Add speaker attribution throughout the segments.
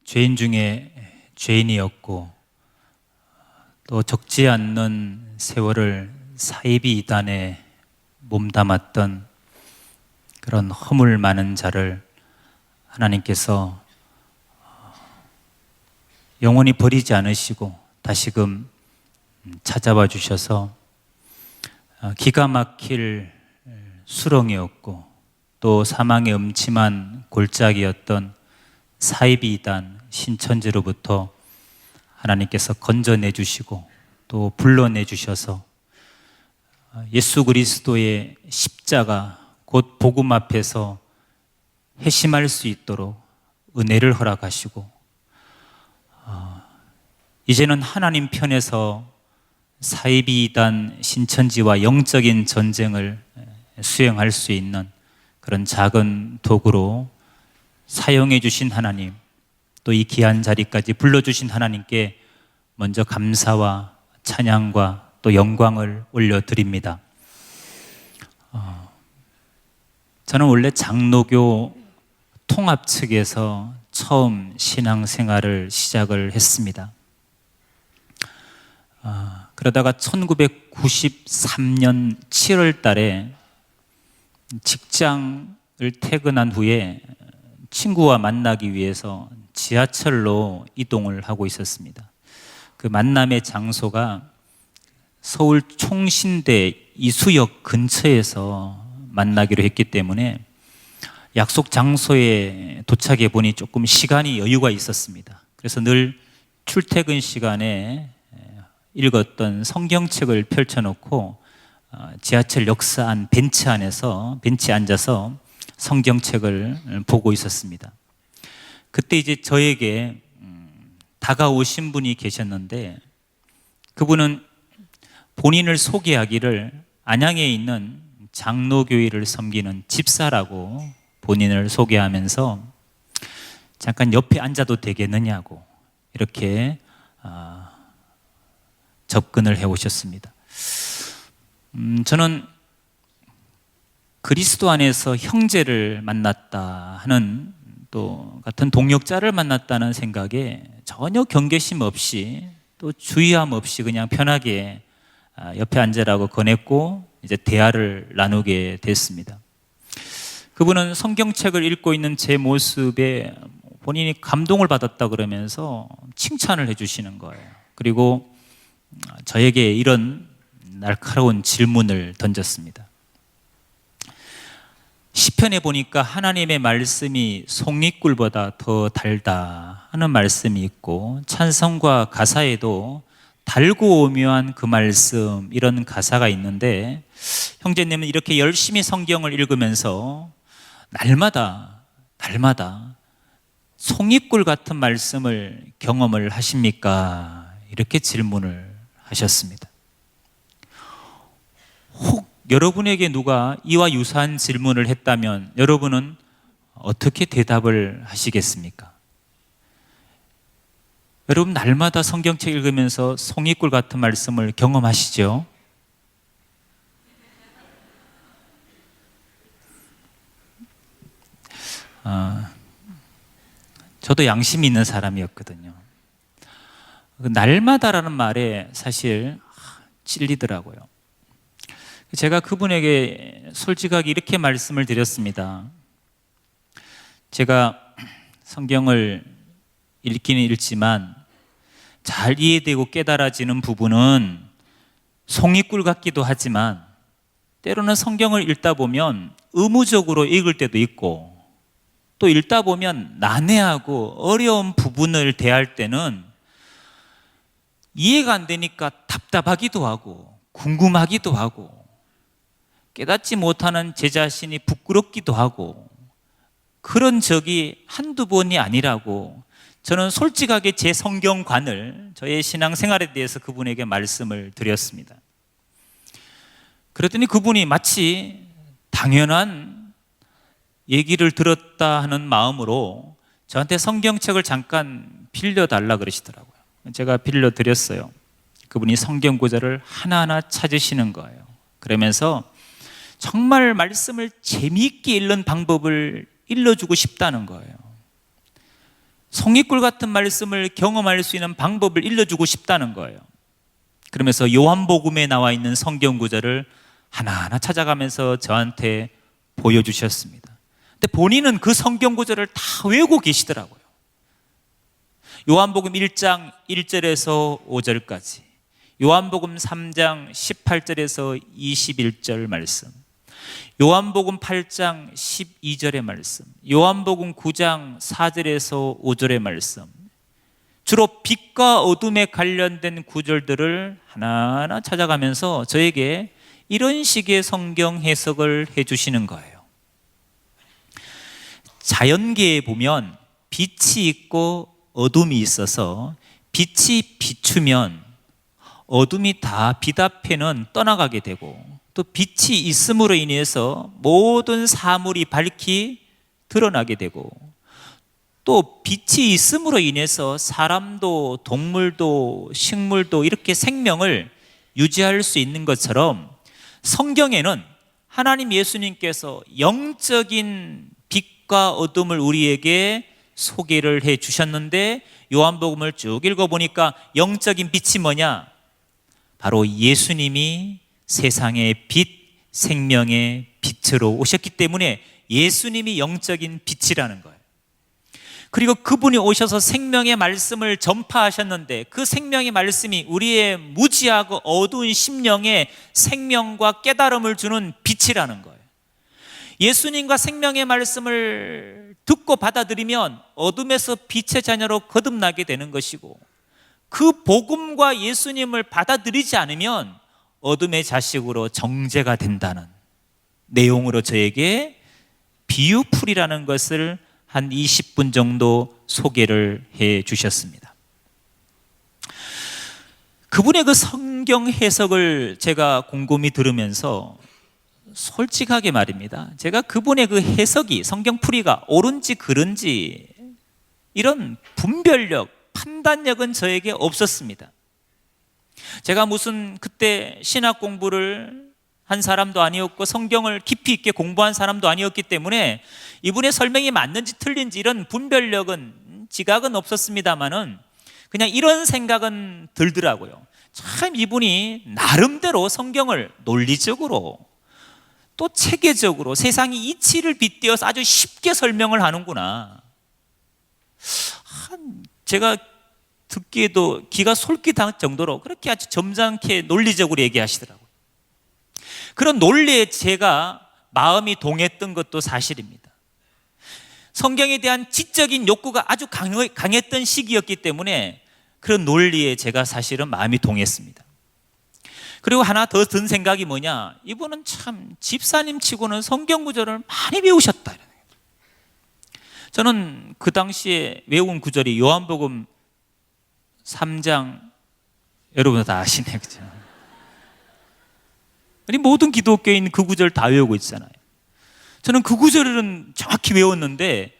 Speaker 1: 죄인 중에 죄인이었고 또 적지 않는 세월을 사이비 이단에 몸담았던 그런 허물 많은 자를 하나님께서 영원히 버리지 않으시고 다시금 찾아와 주셔서 기가 막힐 수렁이었고 또 사망의 음침한 골짜기였던 사이비 이단 신천지로부터 하나님께서 건져내 주시고 또 불러내 주셔서 예수 그리스도의 십자가 곧 복음 앞에서 회심할 수 있도록 은혜를 허락하시고 이제는 하나님 편에서 사이비 이단 신천지와 영적인 전쟁을 수행할 수 있는 그런 작은 도구로 사용해 주신 하나님, 또 이 귀한 자리까지 불러주신 하나님께 먼저 감사와 찬양과 또 영광을 올려드립니다. 저는 원래 장로교 통합 측에서 처음 신앙생활을 시작을 했습니다. 그러다가 1993년 7월 달에 직장을 퇴근한 후에 친구와 만나기 위해서 지하철로 이동을 하고 있었습니다. 그 만남의 장소가 서울 총신대 이수역 근처에서 만나기로 했기 때문에 약속 장소에 도착해 보니 조금 시간이 여유가 있었습니다. 그래서 늘 출퇴근 시간에 읽었던 성경책을 펼쳐놓고 지하철 역사 안 벤치에 앉아서 성경책을 보고 있었습니다. 그때 이제 저에게 다가오신 분이 계셨는데 그분은 본인을 소개하기를 안양에 있는 장로교회를 섬기는 집사라고 본인을 소개하면서 잠깐 옆에 앉아도 되겠느냐고 이렇게 접근을 해오셨습니다. 저는 그리스도 안에서 형제를 만났다 하는 또 같은 동역자를 만났다는 생각에 전혀 경계심 없이 또 주의함 없이 그냥 편하게 옆에 앉으라고 권했고 이제 대화를 나누게 됐습니다. 그분은 성경책을 읽고 있는 제 모습에 본인이 감동을 받았다 그러면서 칭찬을 해주시는 거예요. 그리고 저에게 이런 날카로운 질문을 던졌습니다. 시편에 보니까 하나님의 말씀이 송이꿀보다 더 달다 하는 말씀이 있고 찬송과 가사에도 달고 오묘한 그 말씀 이런 가사가 있는데 형제님은 이렇게 열심히 성경을 읽으면서 날마다 송이꿀 같은 말씀을 경험을 하십니까? 이렇게 질문을 하셨습니다. 혹 여러분에게 누가 이와 유사한 질문을 했다면 여러분은 어떻게 대답을 하시겠습니까? 여러분 날마다 성경책 읽으면서 송이꿀 같은 말씀을 경험하시죠? 저도 양심이 있는 사람이었거든요. 날마다라는 말에 사실 찔리더라고요. 제가 그분에게 솔직하게 이렇게 말씀을 드렸습니다. 제가 성경을 읽기는 읽지만 잘 이해되고 깨달아지는 부분은 송이꿀 같기도 하지만 때로는 성경을 읽다 보면 의무적으로 읽을 때도 있고 또 읽다 보면 난해하고 어려운 부분을 대할 때는 이해가 안 되니까 답답하기도 하고 궁금하기도 하고 깨닫지 못하는 제 자신이 부끄럽기도 하고 그런 적이 한두 번이 아니라고 저는 솔직하게 제 성경관을 저의 신앙생활에 대해서 그분에게 말씀을 드렸습니다. 그랬더니 그분이 마치 당연한 얘기를 들었다 하는 마음으로 저한테 성경책을 잠깐 빌려달라 그러시더라고요. 제가 빌려드렸어요. 그분이 성경 구절을 하나하나 찾으시는 거예요. 그러면서 정말 말씀을 재미있게 읽는 방법을 일러주고 싶다는 거예요. 송이꿀 같은 말씀을 경험할 수 있는 방법을 일러주고 싶다는 거예요. 그러면서 요한복음에 나와 있는 성경 구절을 하나하나 찾아가면서 저한테 보여주셨습니다. 근데 본인은 그 성경 구절을 다 외우고 계시더라고요. 요한복음 1장 1절에서 5절까지, 요한복음 3장 18절에서 21절 말씀, 요한복음 8장 12절의 말씀, 요한복음 9장 4절에서 5절의 말씀, 주로 빛과 어둠에 관련된 구절들을 하나하나 찾아가면서 저에게 이런 식의 성경 해석을 해주시는 거예요. 자연계에 보면 빛이 있고 어둠이 있어서 빛이 비추면 어둠이 다 빛 앞에는 떠나가게 되고, 또 빛이 있음으로 인해서 모든 사물이 밝히 드러나게 되고, 또 빛이 있음으로 인해서 사람도 동물도 식물도 이렇게 생명을 유지할 수 있는 것처럼 성경에는 하나님 예수님께서 영적인 빛과 어둠을 우리에게 소개를 해 주셨는데, 요한복음을 쭉 읽어보니까 영적인 빛이 뭐냐? 바로 예수님이 세상의 빛, 생명의 빛으로 오셨기 때문에 예수님이 영적인 빛이라는 거예요. 그리고 그분이 오셔서 생명의 말씀을 전파하셨는데, 그 생명의 말씀이 우리의 무지하고 어두운 심령에 생명과 깨달음을 주는 빛이라는 거예요. 예수님과 생명의 말씀을 듣고 받아들이면 어둠에서 빛의 자녀로 거듭나게 되는 것이고, 그 복음과 예수님을 받아들이지 않으면 어둠의 자식으로 정죄가 된다는 내용으로 저에게 비유풀이라는 것을 한 20분 정도 소개를 해 주셨습니다. 그분의 그 성경 해석을 제가 곰곰이 들으면서 솔직하게 말입니다, 제가 그분의 그 해석이, 성경풀이가 옳은지 그른지 이런 분별력, 판단력은 저에게 없었습니다. 제가 무슨 그때 신학 공부를 한 사람도 아니었고 성경을 깊이 있게 공부한 사람도 아니었기 때문에 이분의 설명이 맞는지 틀린지 이런 분별력은, 지각은 없었습니다만은 그냥 이런 생각은 들더라고요. 참 이분이 나름대로 성경을 논리적으로 또 체계적으로 세상의 이치를 빗대어서 아주 쉽게 설명을 하는구나. 제가 듣기에도 기가 솔깃할 정도로 그렇게 아주 점잖게 논리적으로 얘기하시더라고요. 그런 논리에 제가 마음이 동했던 것도 사실입니다. 성경에 대한 지적인 욕구가 아주 강했던 시기였기 때문에 그런 논리에 제가 사실은 마음이 동했습니다. 그리고 하나 더 든 생각이 뭐냐, 이분은 참 집사님 치고는 성경 구절을 많이 배우셨다. 저는 그 당시에 외운 구절이 요한복음 3장, 여러분 다 아시네, 그죠? 우리 모든 기독교인 그 구절 다 외우고 있잖아요. 저는 그 구절은 정확히 외웠는데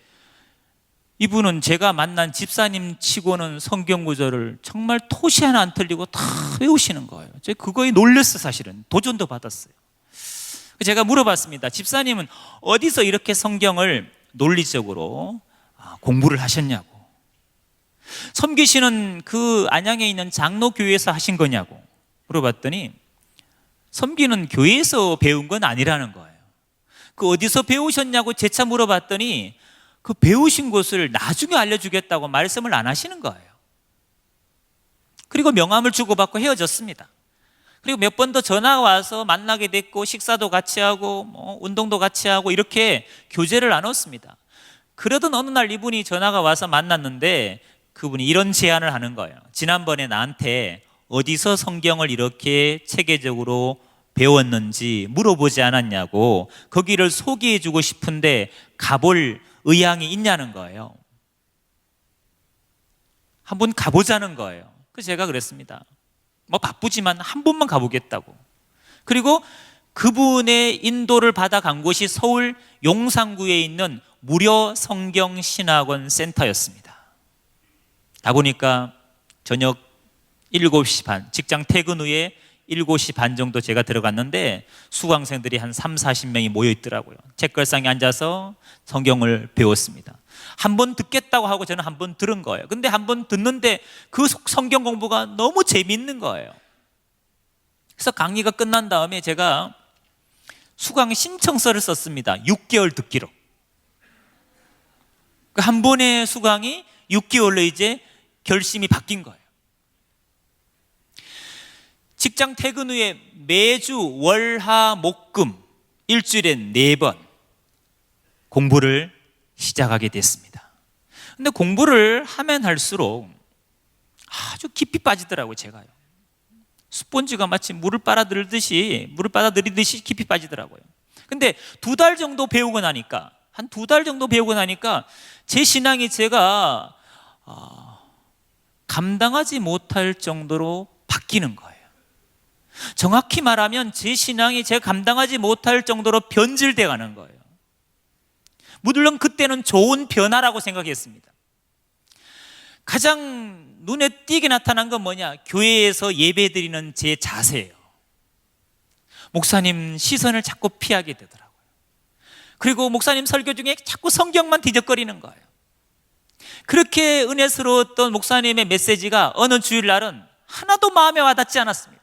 Speaker 1: 이분은 제가 만난 집사님 치고는 성경 구절을 정말 토시 하나 안 틀리고 다 외우시는 거예요. 제가 그거에 놀랐어요. 사실은 도전도 받았어요. 제가 물어봤습니다. 집사님은 어디서 이렇게 성경을 논리적으로 공부를 하셨냐고, 섬기시는 그 안양에 있는 장로교회에서 하신 거냐고 물어봤더니 섬기는 교회에서 배운 건 아니라는 거예요. 그 어디서 배우셨냐고 재차 물어봤더니 그 배우신 곳을 나중에 알려주겠다고 말씀을 안 하시는 거예요. 그리고 명함을 주고받고 헤어졌습니다. 그리고 몇 번 더 전화가 와서 만나게 됐고 식사도 같이 하고 운동도 같이 하고 이렇게 교제를 나눴습니다. 그러던 어느 날 이분이 전화가 와서 만났는데 그분이 이런 제안을 하는 거예요. 지난번에 나한테 어디서 성경을 이렇게 체계적으로 배웠는지 물어보지 않았냐고, 거기를 소개해 주고 싶은데 가볼 의향이 있냐는 거예요. 한번 가보자는 거예요. 그래서 제가 그랬습니다. 바쁘지만 한 번만 가보겠다고. 그리고 그분의 인도를 받아간 곳이 서울 용산구에 있는 무료 성경 신학원 센터였습니다. 가보니까 저녁 7시 반, 직장 퇴근 후에 7시 반 정도 제가 들어갔는데 수강생들이 한 3, 40명이 모여 있더라고요. 책걸상에 앉아서 성경을 배웠습니다. 한 번 듣겠다고 하고 저는 한 번 들은 거예요. 근데 한 번 듣는데 그 성경 공부가 너무 재미있는 거예요. 그래서 강의가 끝난 다음에 제가 수강 신청서를 썼습니다. 6개월 듣기로. 한 번의 수강이 6개월로 이제 결심이 바뀐 거예요. 직장 퇴근 후에 매주 월, 화, 목, 금 일주일에 4번 공부를 시작하게 됐습니다. 근데 공부를 하면 할수록 아주 깊이 빠지더라고요. 제가요. 스폰지가 마치 물을 빨아들이듯이 깊이 빠지더라고요. 근데 2달 정도 배우고 나니까, 한 2달 정도 배우고 나니까 제 신앙이 제가 감당하지 못할 정도로 바뀌는 거예요. 정확히 말하면 제 신앙이 제가 감당하지 못할 정도로 변질돼 가는 거예요. 물론 그때는 좋은 변화라고 생각했습니다. 가장 눈에 띄게 나타난 건 뭐냐? 교회에서 예배드리는 제 자세예요. 목사님 시선을 자꾸 피하게 되더라고요. 그리고 목사님 설교 중에 자꾸 성경만 뒤적거리는 거예요. 그렇게 은혜스러웠던 목사님의 메시지가 어느 주일날은 하나도 마음에 와닿지 않았습니다.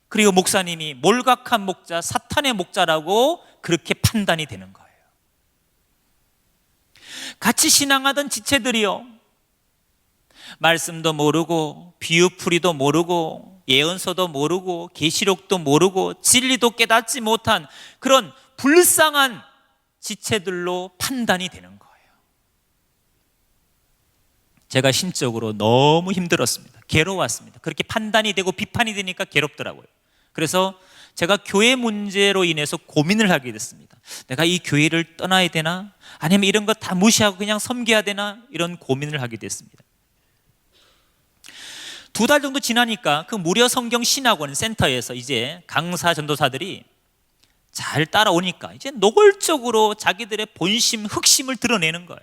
Speaker 1: 그리고 목사님이 몰각한 목자, 사탄의 목자라고 그렇게 판단이 되는 거예요. 같이 신앙하던 지체들이요, 말씀도 모르고 비유풀이도 모르고 예언서도 모르고 계시록도 모르고 진리도 깨닫지 못한 그런 불쌍한 지체들로 판단이 되는 거예요. 제가 심적으로 너무 힘들었습니다. 괴로웠습니다. 그렇게 판단이 되고 비판이 되니까 괴롭더라고요. 그래서 제가 교회 문제로 인해서 고민을 하게 됐습니다. 내가 이 교회를 떠나야 되나? 아니면 이런 거 다 무시하고 그냥 섬겨야 되나? 이런 고민을 하게 됐습니다. 2달 정도 지나니까 그 무료 성경 신학원 센터에서 이제 강사 전도사들이 잘 따라오니까 이제 노골적으로 자기들의 본심, 흑심을 드러내는 거예요.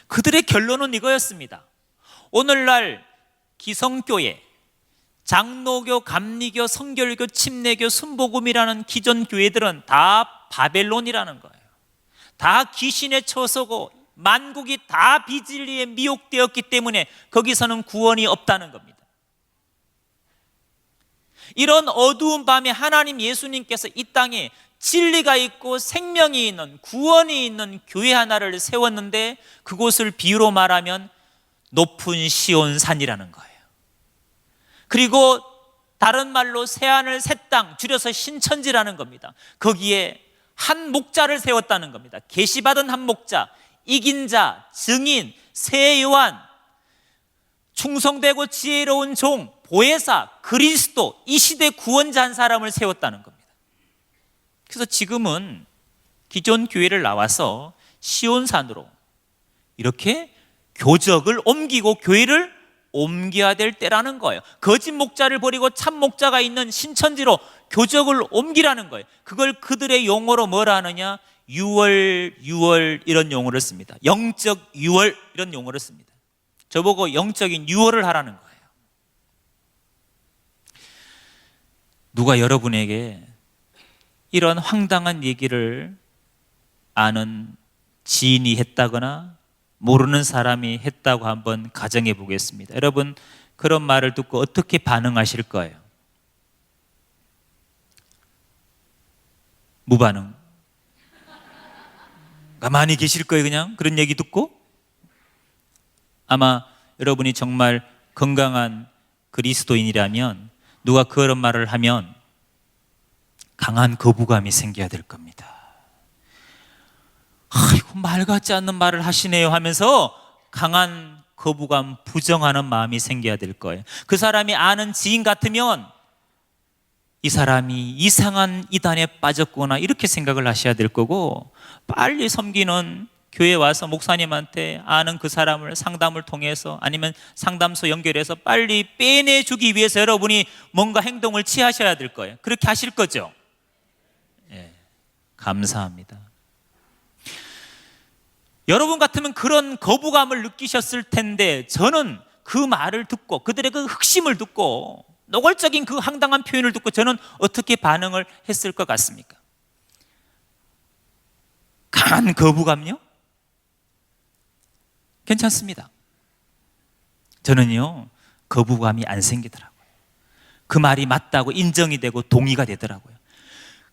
Speaker 1: 그들의 결론은 이거였습니다. 오늘날 기성교회, 장로교, 감리교, 성결교, 침례교, 순복음이라는 기존 교회들은 다 바벨론이라는 거예요. 다 귀신에 처서고 만국이 다 비진리에 미혹되었기 때문에 거기서는 구원이 없다는 겁니다. 이런 어두운 밤에 하나님 예수님께서 이 땅에 진리가 있고 생명이 있는, 구원이 있는 교회 하나를 세웠는데 그곳을 비유로 말하면 높은 시온산이라는 거예요. 그리고 다른 말로 새하늘 새 땅, 줄여서 신천지라는 겁니다. 거기에 한 목자를 세웠다는 겁니다. 계시받은 한 목자, 이긴 자, 증인, 새 요한, 충성되고 지혜로운 종, 보혜사, 그리스도, 이 시대 구원자 한 사람을 세웠다는 겁니다. 그래서 지금은 기존 교회를 나와서 시온산으로 이렇게 교적을 옮기고 교회를 옮겨야 될 때라는 거예요. 거짓 목자를 버리고 참 목자가 있는 신천지로 교적을 옮기라는 거예요. 그걸 그들의 용어로 뭐라 하느냐? 유월 이런 용어를 씁니다. 영적 유월 이런 용어를 씁니다. 저보고 영적인 유월을 하라는 거예요. 누가 여러분에게 이런 황당한 얘기를 아는 지인이 했다거나 모르는 사람이 했다고 한번 가정해 보겠습니다. 여러분, 그런 말을 듣고 어떻게 반응하실 거예요? 무반응. 가만히 계실 거예요, 그냥? 그런 얘기 듣고? 아마 여러분이 정말 건강한 그리스도인이라면 누가 그런 말을 하면 강한 거부감이 생겨야 될 겁니다. 아이고, 말 같지 않는 말을 하시네요 하면서 강한 거부감, 부정하는 마음이 생겨야 될 거예요. 그 사람이 아는 지인 같으면 이 사람이 이상한 이단에 빠졌구나 이렇게 생각을 하셔야 될 거고, 빨리 섬기는 교회 와서 목사님한테 아는 그 사람을 상담을 통해서 아니면 상담소 연결해서 빨리 빼내주기 위해서 여러분이 뭔가 행동을 취하셔야 될 거예요. 그렇게 하실 거죠? 예, 감사합니다. 여러분 같으면 그런 거부감을 느끼셨을 텐데 저는 그 말을 듣고 그들의 그 흑심을 듣고 노골적인 그 황당한 표현을 듣고 저는 어떻게 반응을 했을 것 같습니까? 강한 거부감요? 괜찮습니다. 저는요, 거부감이 안 생기더라고요. 그 말이 맞다고 인정이 되고 동의가 되더라고요.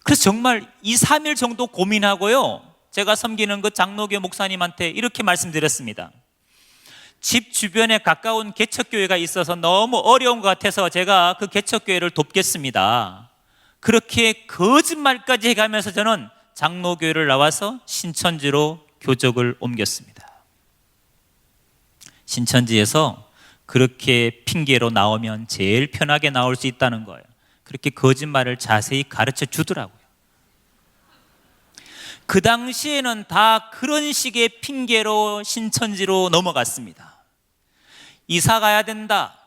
Speaker 1: 그래서 정말 2, 3일 정도 고민하고요, 제가 섬기는 그 장로교 목사님한테 이렇게 말씀드렸습니다. 집 주변에 가까운 개척교회가 있어서 너무 어려운 것 같아서 제가 그 개척교회를 돕겠습니다. 그렇게 거짓말까지 해가면서 저는 장로교회를 나와서 신천지로 교적을 옮겼습니다. 신천지에서 그렇게 핑계로 나오면 제일 편하게 나올 수 있다는 거예요. 그렇게 거짓말을 자세히 가르쳐 주더라고요. 그 당시에는 다 그런 식의 핑계로 신천지로 넘어갔습니다. 이사 가야 된다,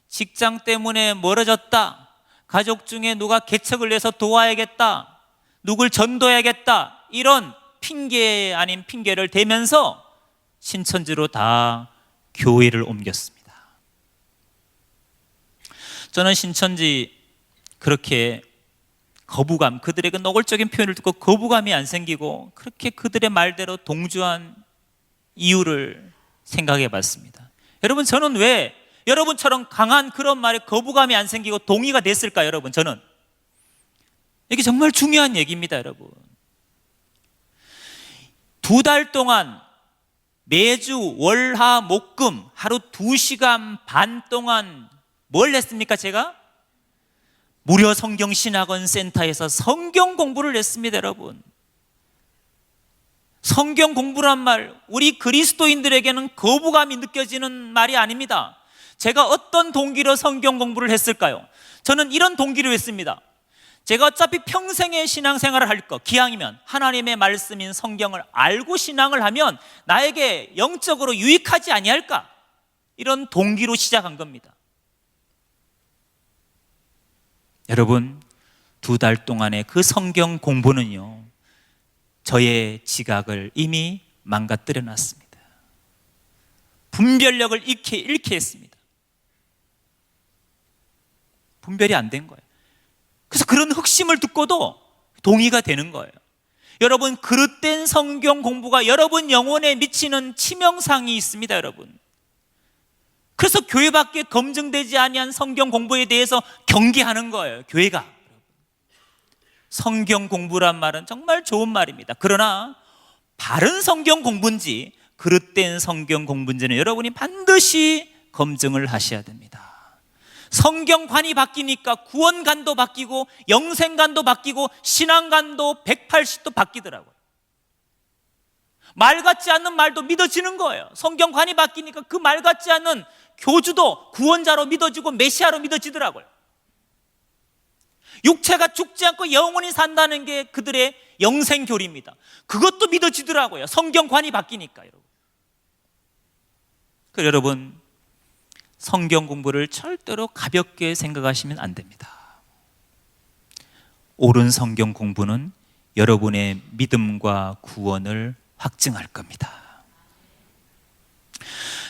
Speaker 1: 직장 때문에 멀어졌다, 가족 중에 누가 개척을 내서 도와야겠다, 누굴 전도해야겠다, 이런 핑계 아닌 핑계를 대면서 신천지로 다 교회를 옮겼습니다. 저는 신천지 그렇게 거부감, 그들의 그 노골적인 표현을 듣고 거부감이 안 생기고 그렇게 그들의 말대로 동조한 이유를 생각해 봤습니다. 여러분, 저는 왜 여러분처럼 강한 그런 말에 거부감이 안 생기고 동의가 됐을까요? 여러분, 저는 이게 정말 중요한 얘기입니다. 여러분, 2달 동안 매주 월화 목금 하루 2시간 반 동안 뭘 했습니까? 제가 무료 성경신학원 센터에서 성경 공부를 했습니다. 여러분, 성경 공부란 말, 우리 그리스도인들에게는 거부감이 느껴지는 말이 아닙니다. 제가 어떤 동기로 성경 공부를 했을까요? 저는 이런 동기로 했습니다. 제가 어차피 평생의 신앙생활을 할 거, 기왕이면 하나님의 말씀인 성경을 알고 신앙을 하면 나에게 영적으로 유익하지 아니할까, 이런 동기로 시작한 겁니다. 여러분, 2달 동안의 그 성경 공부는요, 저의 지각을 이미 망가뜨려 놨습니다. 분별력을 잃게 했습니다. 분별이 안 된 거예요. 그래서 그런 흑심을 듣고도 동의가 되는 거예요. 여러분, 그릇된 성경 공부가 여러분 영혼에 미치는 치명상이 있습니다. 여러분, 그래서 교회밖에 검증되지 아니한 성경 공부에 대해서 경계하는 거예요. 교회가. 성경 공부란 말은 정말 좋은 말입니다. 그러나 바른 성경 공부인지 그릇된 성경 공부인지는 여러분이 반드시 검증을 하셔야 됩니다. 성경관이 바뀌니까 구원관도 바뀌고 영생관도 바뀌고 신앙관도 180도 바뀌더라고요. 말 같지 않는 말도 믿어지는 거예요. 성경관이 바뀌니까 그 말 같지 않은 교주도 구원자로 믿어지고 메시아로 믿어지더라고요. 육체가 죽지 않고 영원히 산다는 게 그들의 영생교리입니다. 그것도 믿어지더라고요. 성경관이 바뀌니까. 그래서 여러분, 성경 공부를 절대로 가볍게 생각하시면 안 됩니다. 옳은 성경 공부는 여러분의 믿음과 구원을 확증할 겁니다.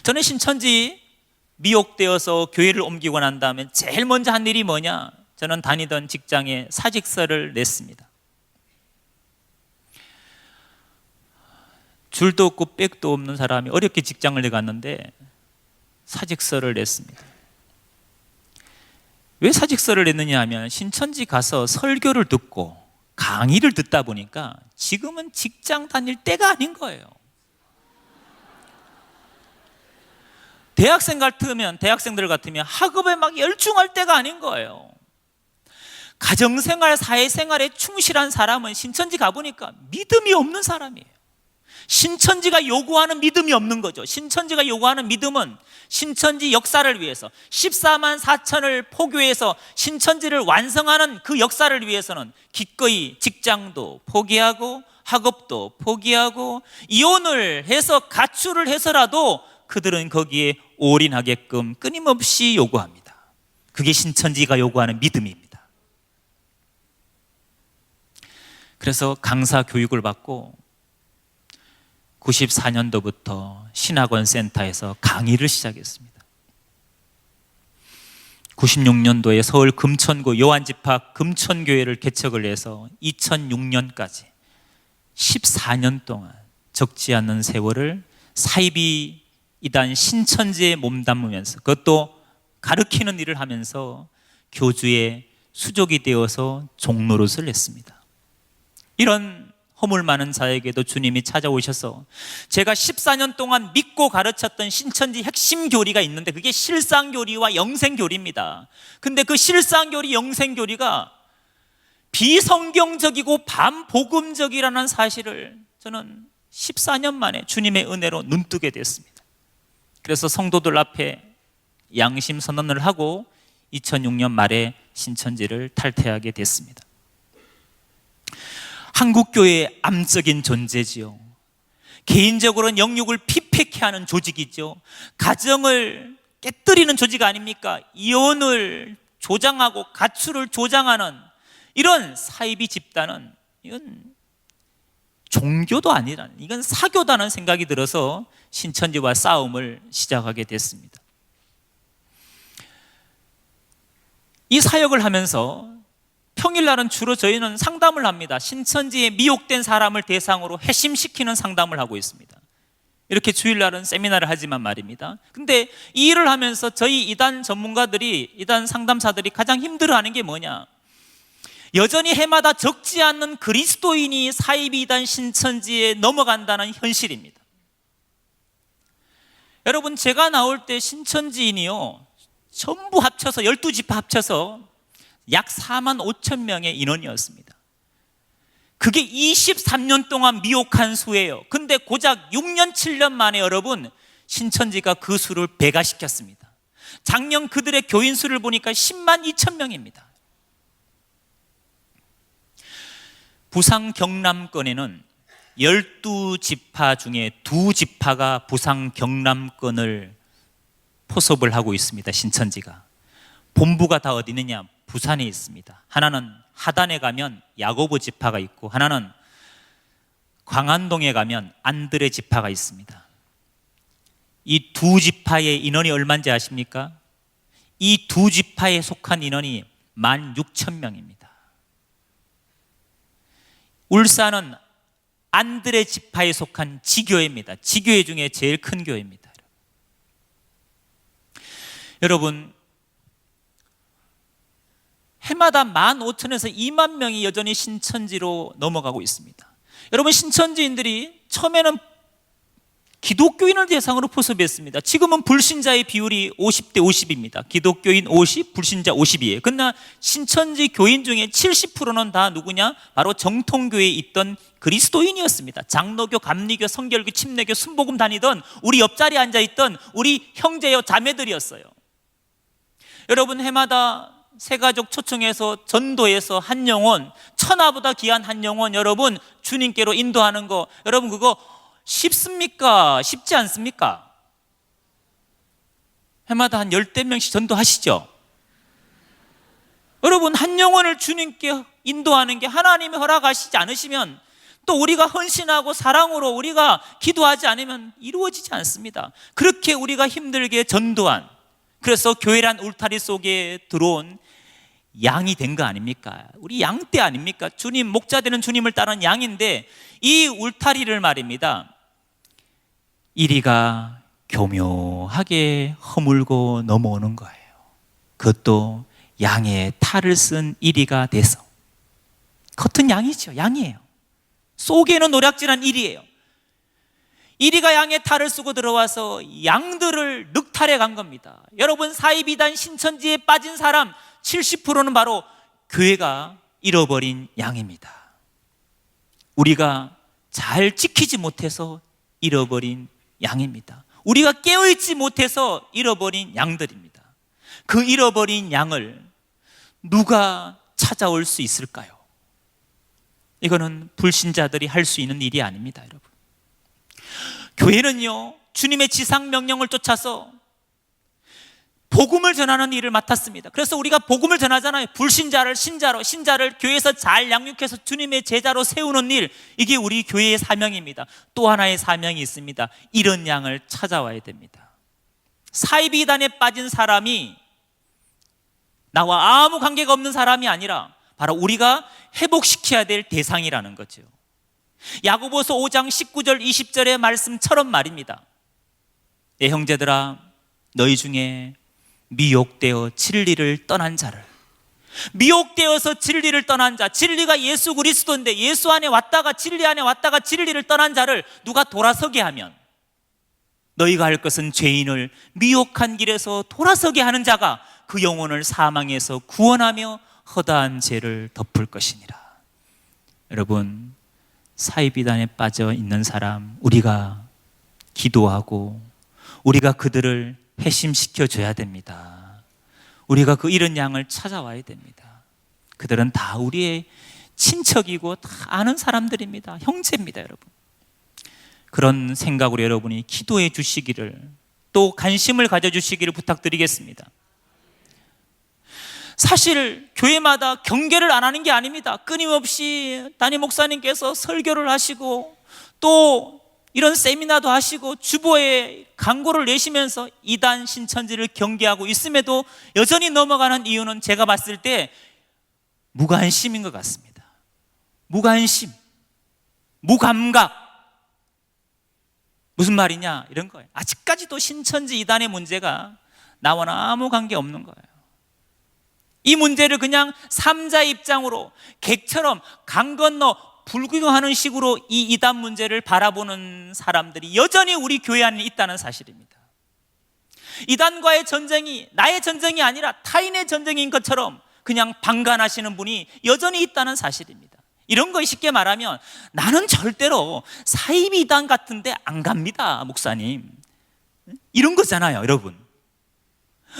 Speaker 1: 저는 신천지 미혹되어서 교회를 옮기고 난 다음에 제일 먼저 한 일이 뭐냐? 저는 다니던 직장에 사직서를 냈습니다. 줄도 없고 백도 없는 사람이 어렵게 직장을 내갔는데 사직서를 냈습니다. 왜 사직서를 냈느냐 하면 신천지 가서 설교를 듣고 강의를 듣다 보니까 지금은 직장 다닐 때가 아닌 거예요. 대학생들 같으면 학업에 막 열중할 때가 아닌 거예요. 가정생활, 사회생활에 충실한 사람은 신천지 가보니까 믿음이 없는 사람이에요. 신천지가 요구하는 믿음이 없는 거죠. 신천지가 요구하는 믿음은 신천지 역사를 위해서 14만 4천을 포교해서 신천지를 완성하는 그 역사를 위해서는 기꺼이 직장도 포기하고 학업도 포기하고 이혼을 해서 가출을 해서라도 그들은 거기에 올인하게끔 끊임없이 요구합니다. 그게 신천지가 요구하는 믿음입니다. 그래서 강사 교육을 받고 94년도부터 신학원 센터에서 강의를 시작했습니다. 96년도에 서울 금천구 요한집합 금천교회를 개척을 해서 2006년까지 14년 동안 적지 않은 세월을 사이비 이단 신천지에 몸담으면서, 그것도 가르치는 일을 하면서 교주의 수족이 되어서 종노릇을 했습니다. 이런 허물 많은 자에게도 주님이 찾아오셔서, 제가 14년 동안 믿고 가르쳤던 신천지 핵심 교리가 있는데 그게 실상교리와 영생교리입니다. 근데 그 실상교리, 영생교리가 비성경적이고 반복음적이라는 사실을 저는 14년 만에 주님의 은혜로 눈뜨게 됐습니다. 그래서 성도들 앞에 양심 선언을 하고 2006년 말에 신천지를 탈퇴하게 됐습니다. 한국교회의 암적인 존재지요. 개인적으로는 영육을 피폐케 하는 조직이죠. 가정을 깨뜨리는 조직 아닙니까? 이혼을 조장하고 가출을 조장하는 이런 사이비 집단은, 이건 종교도 아니라는, 이건 사교다는 생각이 들어서 신천지와 싸움을 시작하게 됐습니다. 이 사역을 하면서 평일날은 주로 저희는 상담을 합니다. 신천지에 미혹된 사람을 대상으로 회심시키는 상담을 하고 있습니다. 이렇게 주일날은 세미나를 하지만 말입니다. 근데 이 일을 하면서 저희 이단 전문가들이, 이단 상담사들이 가장 힘들어하는 게 뭐냐? 여전히 해마다 적지 않는 그리스도인이 사이비 이단 신천지에 넘어간다는 현실입니다. 여러분, 제가 나올 때 신천지인이요, 전부 합쳐서 12지파 합쳐서 약 4만 5천 명의 인원이었습니다. 그게 23년 동안 미혹한 수예요. 근데 고작 6년 7년 만에 여러분, 신천지가 그 수를 배가시켰습니다. 작년 그들의 교인 수를 보니까 10만 2천 명입니다. 부산 경남권에는 12지파 중에 2지파가 부산 경남권을 포섭을 하고 있습니다. 신천지가. 본부가 다 어디 있느냐? 부산에 있습니다. 하나는 하단에 가면 야고보 지파가 있고, 하나는 광안동에 가면 안드레 지파가 있습니다. 이 2지파의 인원이 얼마인지 아십니까? 이 2지파에 속한 인원이 16,000명입니다. 울산은 안드레 지파에 속한 지교회입니다. 지교회 중에 제일 큰 교회입니다. 여러분, 해마다 15,000에서 2만 명이 여전히 신천지로 넘어가고 있습니다. 여러분, 신천지인들이 처음에는 기독교인을 대상으로 포섭했습니다. 지금은 불신자의 비율이 50대 50입니다. 기독교인 50, 불신자 50이에요. 그러나 신천지 교인 중에 70%는 다 누구냐? 바로 정통교회에 있던 그리스도인이었습니다. 장로교, 감리교, 성결교, 침례교, 순복음 다니던 우리 옆자리에 앉아있던 우리 형제여 자매들이었어요. 여러분, 해마다 새가족 초청해서 전도해서 한 영혼, 천하보다 귀한 한 영혼 여러분 주님께로 인도하는 거, 여러분 그거 쉽습니까? 쉽지 않습니까? 해마다 한 10대명씩 전도하시죠? 여러분, 한 영혼을 주님께 인도하는 게 하나님이 허락하시지 않으시면, 또 우리가 헌신하고 사랑으로 우리가 기도하지 않으면 이루어지지 않습니다. 그렇게 우리가 힘들게 전도한, 그래서 교회란 울타리 속에 들어온 양이 된 거 아닙니까? 우리 양떼 아닙니까? 주님, 목자 되는 주님을 따른 양인데, 이 울타리를 말입니다, 이리가 교묘하게 허물고 넘어오는 거예요. 그것도 양의 탈을 쓴 이리가 돼서. 겉은 양이죠. 양이에요. 속에는 노략질한 이리예요. 이리가 양의 탈을 쓰고 들어와서 양들을 늑탈해 간 겁니다. 여러분, 사이비단 신천지에 빠진 사람 70%는 바로 교회가 잃어버린 양입니다. 우리가 잘 지키지 못해서 잃어버린 양입니다. 우리가 깨어있지 못해서 잃어버린 양들입니다. 그 잃어버린 양을 누가 찾아올 수 있을까요? 이거는 불신자들이 할 수 있는 일이 아닙니다, 여러분. 교회는요, 주님의 지상 명령을 쫓아서 복음을 전하는 일을 맡았습니다. 그래서 우리가 복음을 전하잖아요. 불신자를 신자로, 신자를 교회에서 잘 양육해서 주님의 제자로 세우는 일, 이게 우리 교회의 사명입니다. 또 하나의 사명이 있습니다. 이런 양을 찾아와야 됩니다. 사이비단에 빠진 사람이 나와 아무 관계가 없는 사람이 아니라 바로 우리가 회복시켜야 될 대상이라는 거죠. 야고보서 5장 19절 20절의 말씀처럼 말입니다. 내 형제들아, 너희 중에 미혹되어 진리를 떠난 자를, 미혹되어서 진리를 떠난 자, 진리가 예수 그리스도인데 예수 안에 왔다가 진리 안에 왔다가 진리를 떠난 자를 누가 돌아서게 하면, 너희가 할 것은 죄인을 미혹한 길에서 돌아서게 하는 자가 그 영혼을 사망에서 구원하며 허다한 죄를 덮을 것이니라. 여러분, 사이비단에 빠져 있는 사람, 우리가 기도하고 우리가 그들을 회심시켜 줘야 됩니다. 우리가 그 잃은 양을 찾아와야 됩니다. 그들은 다 우리의 친척이고 다 아는 사람들입니다. 형제입니다, 여러분. 그런 생각으로 여러분이 기도해 주시기를, 또 관심을 가져주시기를 부탁드리겠습니다. 사실 교회마다 경계를 안 하는 게 아닙니다. 끊임없이 담임 목사님께서 설교를 하시고 또 이런 세미나도 하시고 주보에 광고를 내시면서 이단 신천지를 경계하고 있음에도 여전히 넘어가는 이유는 제가 봤을 때 무관심인 것 같습니다. 무관심, 무감각. 무슨 말이냐 이런 거예요. 아직까지도 신천지 이단의 문제가 나와는 아무 관계 없는 거예요. 이 문제를 그냥 삼자의 입장으로 객처럼 강 건너 불구경하는 식으로 이 이단 문제를 바라보는 사람들이 여전히 우리 교회 안에 있다는 사실입니다. 이단과의 전쟁이 나의 전쟁이 아니라 타인의 전쟁인 것처럼 그냥 방관하시는 분이 여전히 있다는 사실입니다. 이런 거 쉽게 말하면 나는 절대로 사이비 이단 같은 데 안 갑니다, 목사님. 이런 거잖아요, 여러분.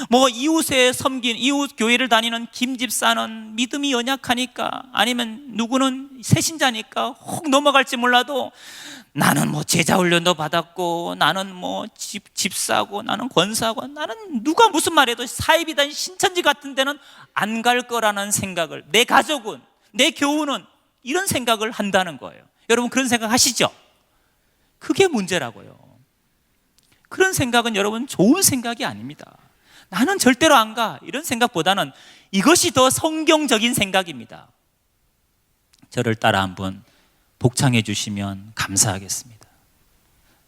Speaker 1: 뭐 이웃에 섬긴, 이웃 교회를 다니는 김 집사는 믿음이 연약하니까, 아니면 누구는 새신자니까 혹 넘어갈지 몰라도 나는 뭐 제자 훈련도 받았고, 나는 뭐 집사고, 나는 권사고, 나는 누가 무슨 말해도 사이비단 신천지 같은 데는 안 갈 거라는 생각을, 내 가족은, 내 교우는 이런 생각을 한다는 거예요. 여러분 그런 생각 하시죠? 그게 문제라고요. 그런 생각은 여러분 좋은 생각이 아닙니다. 나는 절대로 안 가, 이런 생각보다는 이것이 더 성경적인 생각입니다. 저를 따라 한번 복창해 주시면 감사하겠습니다.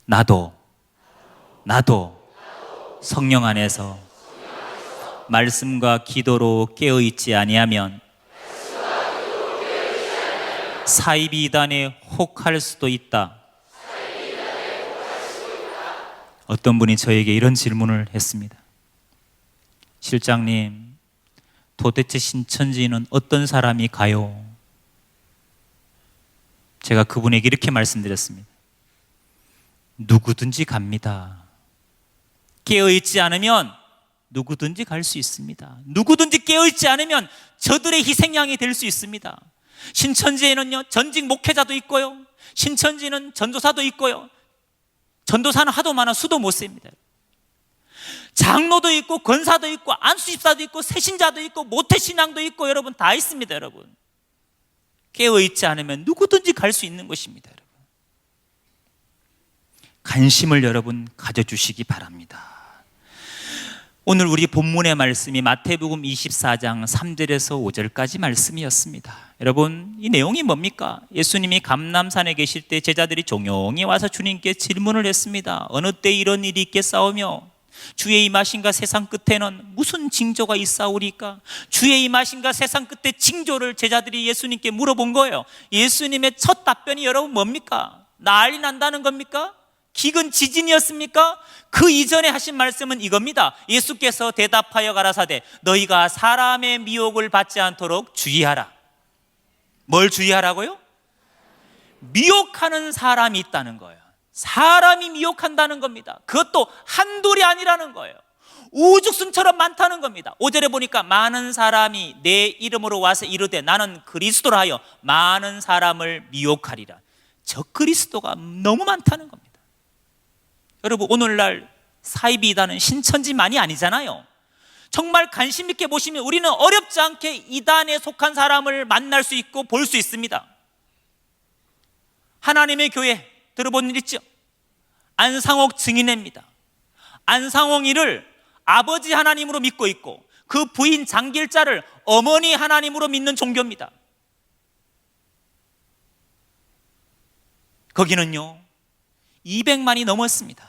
Speaker 1: 나도 성령 안에서 말씀과 기도로 깨어있지 아니하면 사이비 이단에 혹할 수도 있다. 어떤 분이 저에게 이런 질문을 했습니다. 실장님, 도대체 신천지는 어떤 사람이 가요? 제가 그분에게 이렇게 말씀드렸습니다. 누구든지 갑니다. 깨어있지 않으면 누구든지 갈 수 있습니다. 누구든지 깨어있지 않으면 저들의 희생양이 될 수 있습니다. 신천지에는요, 전직 목회자도 있고요, 신천지는 전도사도 있고요, 전도사는 하도 많아 수도 못 셉니다. 장로도 있고 권사도 있고 안수집사도 있고 새신자도 있고 모태신앙도 있고 여러분 다 있습니다. 여러분 깨어있지 않으면 누구든지 갈 수 있는 것입니다. 여러분 관심을 여러분 가져주시기 바랍니다. 오늘 우리 본문의 말씀이 마태복음 24장 3절에서 5절까지 말씀이었습니다. 여러분 이 내용이 뭡니까? 예수님이 감람산에 계실 때 제자들이 종용이 와서 주님께 질문을 했습니다. 어느 때 이런 일이 있겠사오며 주의 임하신가 세상 끝에는 무슨 징조가 있사오리까? 주의 임하신가 세상 끝에 징조를 제자들이 예수님께 물어본 거예요. 예수님의 첫 답변이 여러분 뭡니까? 난리 난다는 겁니까? 기근 지진이었습니까? 그 이전에 하신 말씀은 이겁니다. 예수께서 대답하여 가라사대 너희가 사람의 미혹을 받지 않도록 주의하라. 뭘 주의하라고요? 미혹하는 사람이 있다는 거예요. 사람이 미혹한다는 겁니다. 그것도 한둘이 아니라는 거예요. 우죽순처럼 많다는 겁니다. 5절에 보니까 많은 사람이 내 이름으로 와서 이르되 나는 그리스도라 하여 많은 사람을 미혹하리라. 저 그리스도가 너무 많다는 겁니다. 여러분 오늘날 사이비 이단은 신천지만이 아니잖아요. 정말 관심 있게 보시면 우리는 어렵지 않게 이단에 속한 사람을 만날 수 있고 볼 수 있습니다. 하나님의 교회 들어본 일 있죠? 안상옥 증인회입니다. 안상옥이를 아버지 하나님으로 믿고 있고 그 부인 장길자를 어머니 하나님으로 믿는 종교입니다. 거기는요 200만이 넘었습니다.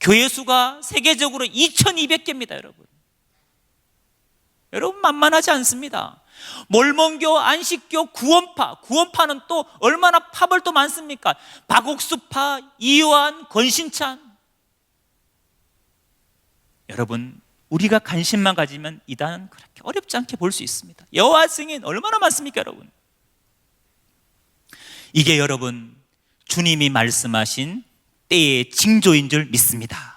Speaker 1: 교회 수가 세계적으로 2200개입니다. 여러분 만만하지 않습니다. 몰몬교, 안식교, 구원파는 또 얼마나 파벌 또 많습니까? 박옥수파, 이요한, 권신찬. 여러분 우리가 관심만 가지면 이단은 그렇게 어렵지 않게 볼 수 있습니다. 여호와 증인 얼마나 많습니까 여러분? 이게 여러분 주님이 말씀하신 때의 징조인 줄 믿습니다.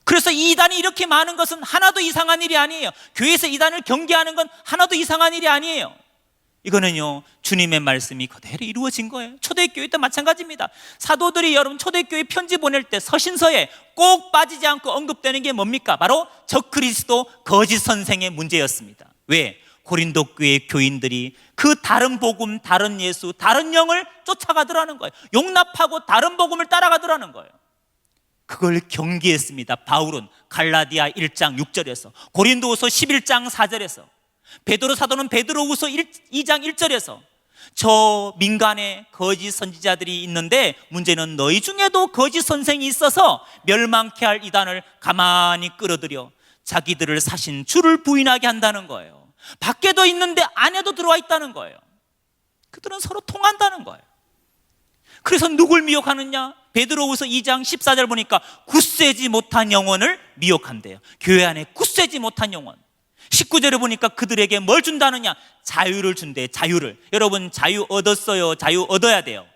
Speaker 1: 그래서 이단이 이렇게 많은 것은 하나도 이상한 일이 아니에요. 교회에서 이단을 경계하는 건 하나도 이상한 일이 아니에요. 이거는요 주님의 말씀이 그대로 이루어진 거예요. 초대교회 때 마찬가지입니다. 사도들이 여러분 초대교회 편지 보낼 때 서신서에 꼭 빠지지 않고 언급되는 게 뭡니까? 바로 적그리스도 거짓 선생의 문제였습니다. 왜? 고린도 교회 교인들이 그 다른 복음, 다른 예수, 다른 영을 쫓아가더라는 거예요. 용납하고 다른 복음을 따라가더라는 거예요. 그걸 경계했습니다. 바울은 갈라디아 1장 6절에서, 고린도후서 11장 4절에서, 베드로 사도는 베드로후서 2장 1절에서 저 민간에 거짓 선지자들이 있는데 문제는 너희 중에도 거짓 선생이 있어서 멸망케 할 이단을 가만히 끌어들여 자기들을 사신 주를 부인하게 한다는 거예요. 밖에도 있는데 안에도 들어와 있다는 거예요. 그들은 서로 통한다는 거예요. 그래서 누굴 미혹하느냐? 베드로후서 2장 14절 보니까 굳세지 못한 영혼을 미혹한대요. 교회 안에 굳세지 못한 영혼. 19절에 보니까 그들에게 뭘 준다느냐? 자유를 준대. 자유를. 여러분 자유 얻었어요? 자유 얻어야 돼요?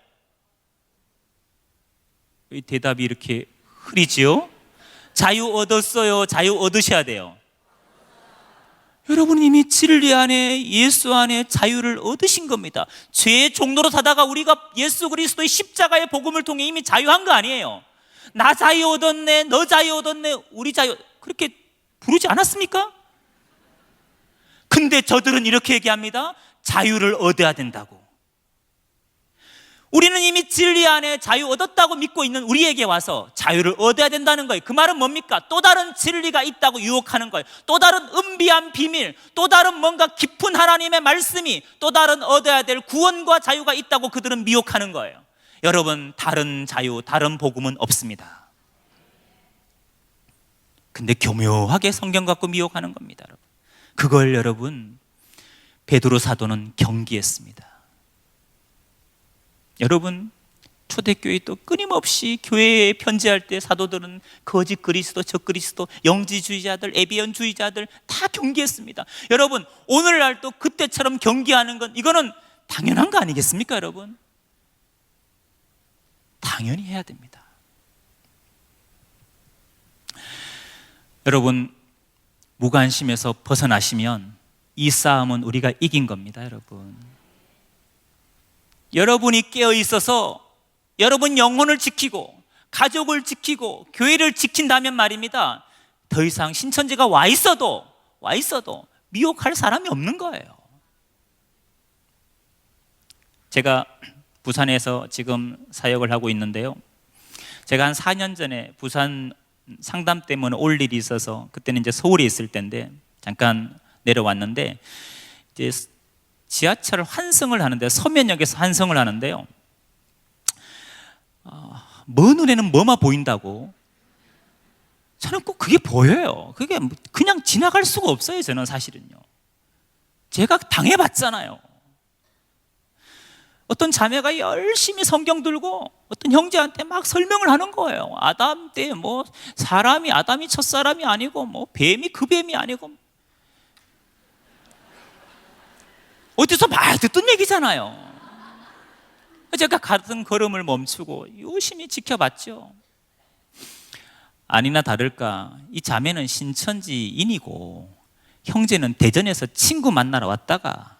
Speaker 1: 이 대답이 이렇게 흐리지요? 자유 얻었어요? 자유 얻으셔야 돼요? 여러분 이미 진리 안에 예수 안에 자유를 얻으신 겁니다. 죄의 종로로 사다가 우리가 예수 그리스도의 십자가의 복음을 통해 이미 자유한 거 아니에요. 나 자유 얻었네, 너 자유 얻었네, 우리 자유, 그렇게 부르지 않았습니까? 근데 저들은 이렇게 얘기합니다. 자유를 얻어야 된다고. 우리는 이미 진리 안에 자유 얻었다고 믿고 있는 우리에게 와서 자유를 얻어야 된다는 거예요. 그 말은 뭡니까? 또 다른 진리가 있다고 유혹하는 거예요. 또 다른 은비한 비밀, 또 다른 뭔가 깊은 하나님의 말씀이, 또 다른 얻어야 될 구원과 자유가 있다고 그들은 미혹하는 거예요. 여러분 다른 자유, 다른 복음은 없습니다. 근데 교묘하게 성경 갖고 미혹하는 겁니다. 여러분. 그걸 여러분 베드로 사도는 경계했습니다. 여러분 초대교회 또 끊임없이 교회에 편지할 때 사도들은 거짓 그리스도, 적그리스도, 영지주의자들, 에비언주의자들 다 경계했습니다. 여러분 오늘날 또 그때처럼 경계하는 건 이거는 당연한 거 아니겠습니까? 여러분 당연히 해야 됩니다. 여러분 무관심에서 벗어나시면 이 싸움은 우리가 이긴 겁니다. 여러분이 깨어 있어서 여러분 영혼을 지키고 가족을 지키고 교회를 지킨다면 말입니다, 더 이상 신천지가 와 있어도 미혹할 사람이 없는 거예요. 제가 부산에서 지금 사역을 하고 있는데요, 제가 한 4년 전에 부산 상담 때문에 올 일이 있어서 그때는 이제 서울에 있을 때인데 잠깐 내려왔는데, 이제 지하철 환승을 하는데, 서면역에서 환승을 하는데요, 먼 눈에는 뭐만 보인다고, 저는 꼭 그게 보여요. 그게 그냥 지나갈 수가 없어요. 저는 사실은요, 제가 당해봤잖아요. 어떤 자매가 열심히 성경 들고 어떤 형제한테 막 설명을 하는 거예요. 아담 때 뭐 사람이, 아담이 첫사람이 아니고 뭐 뱀이 그 뱀이 아니고, 어디서 말 듣던 얘기잖아요. 제가 가던 걸음을 멈추고 유심히 지켜봤죠. 아니나 다를까 이 자매는 신천지인이고 형제는 대전에서 친구 만나러 왔다가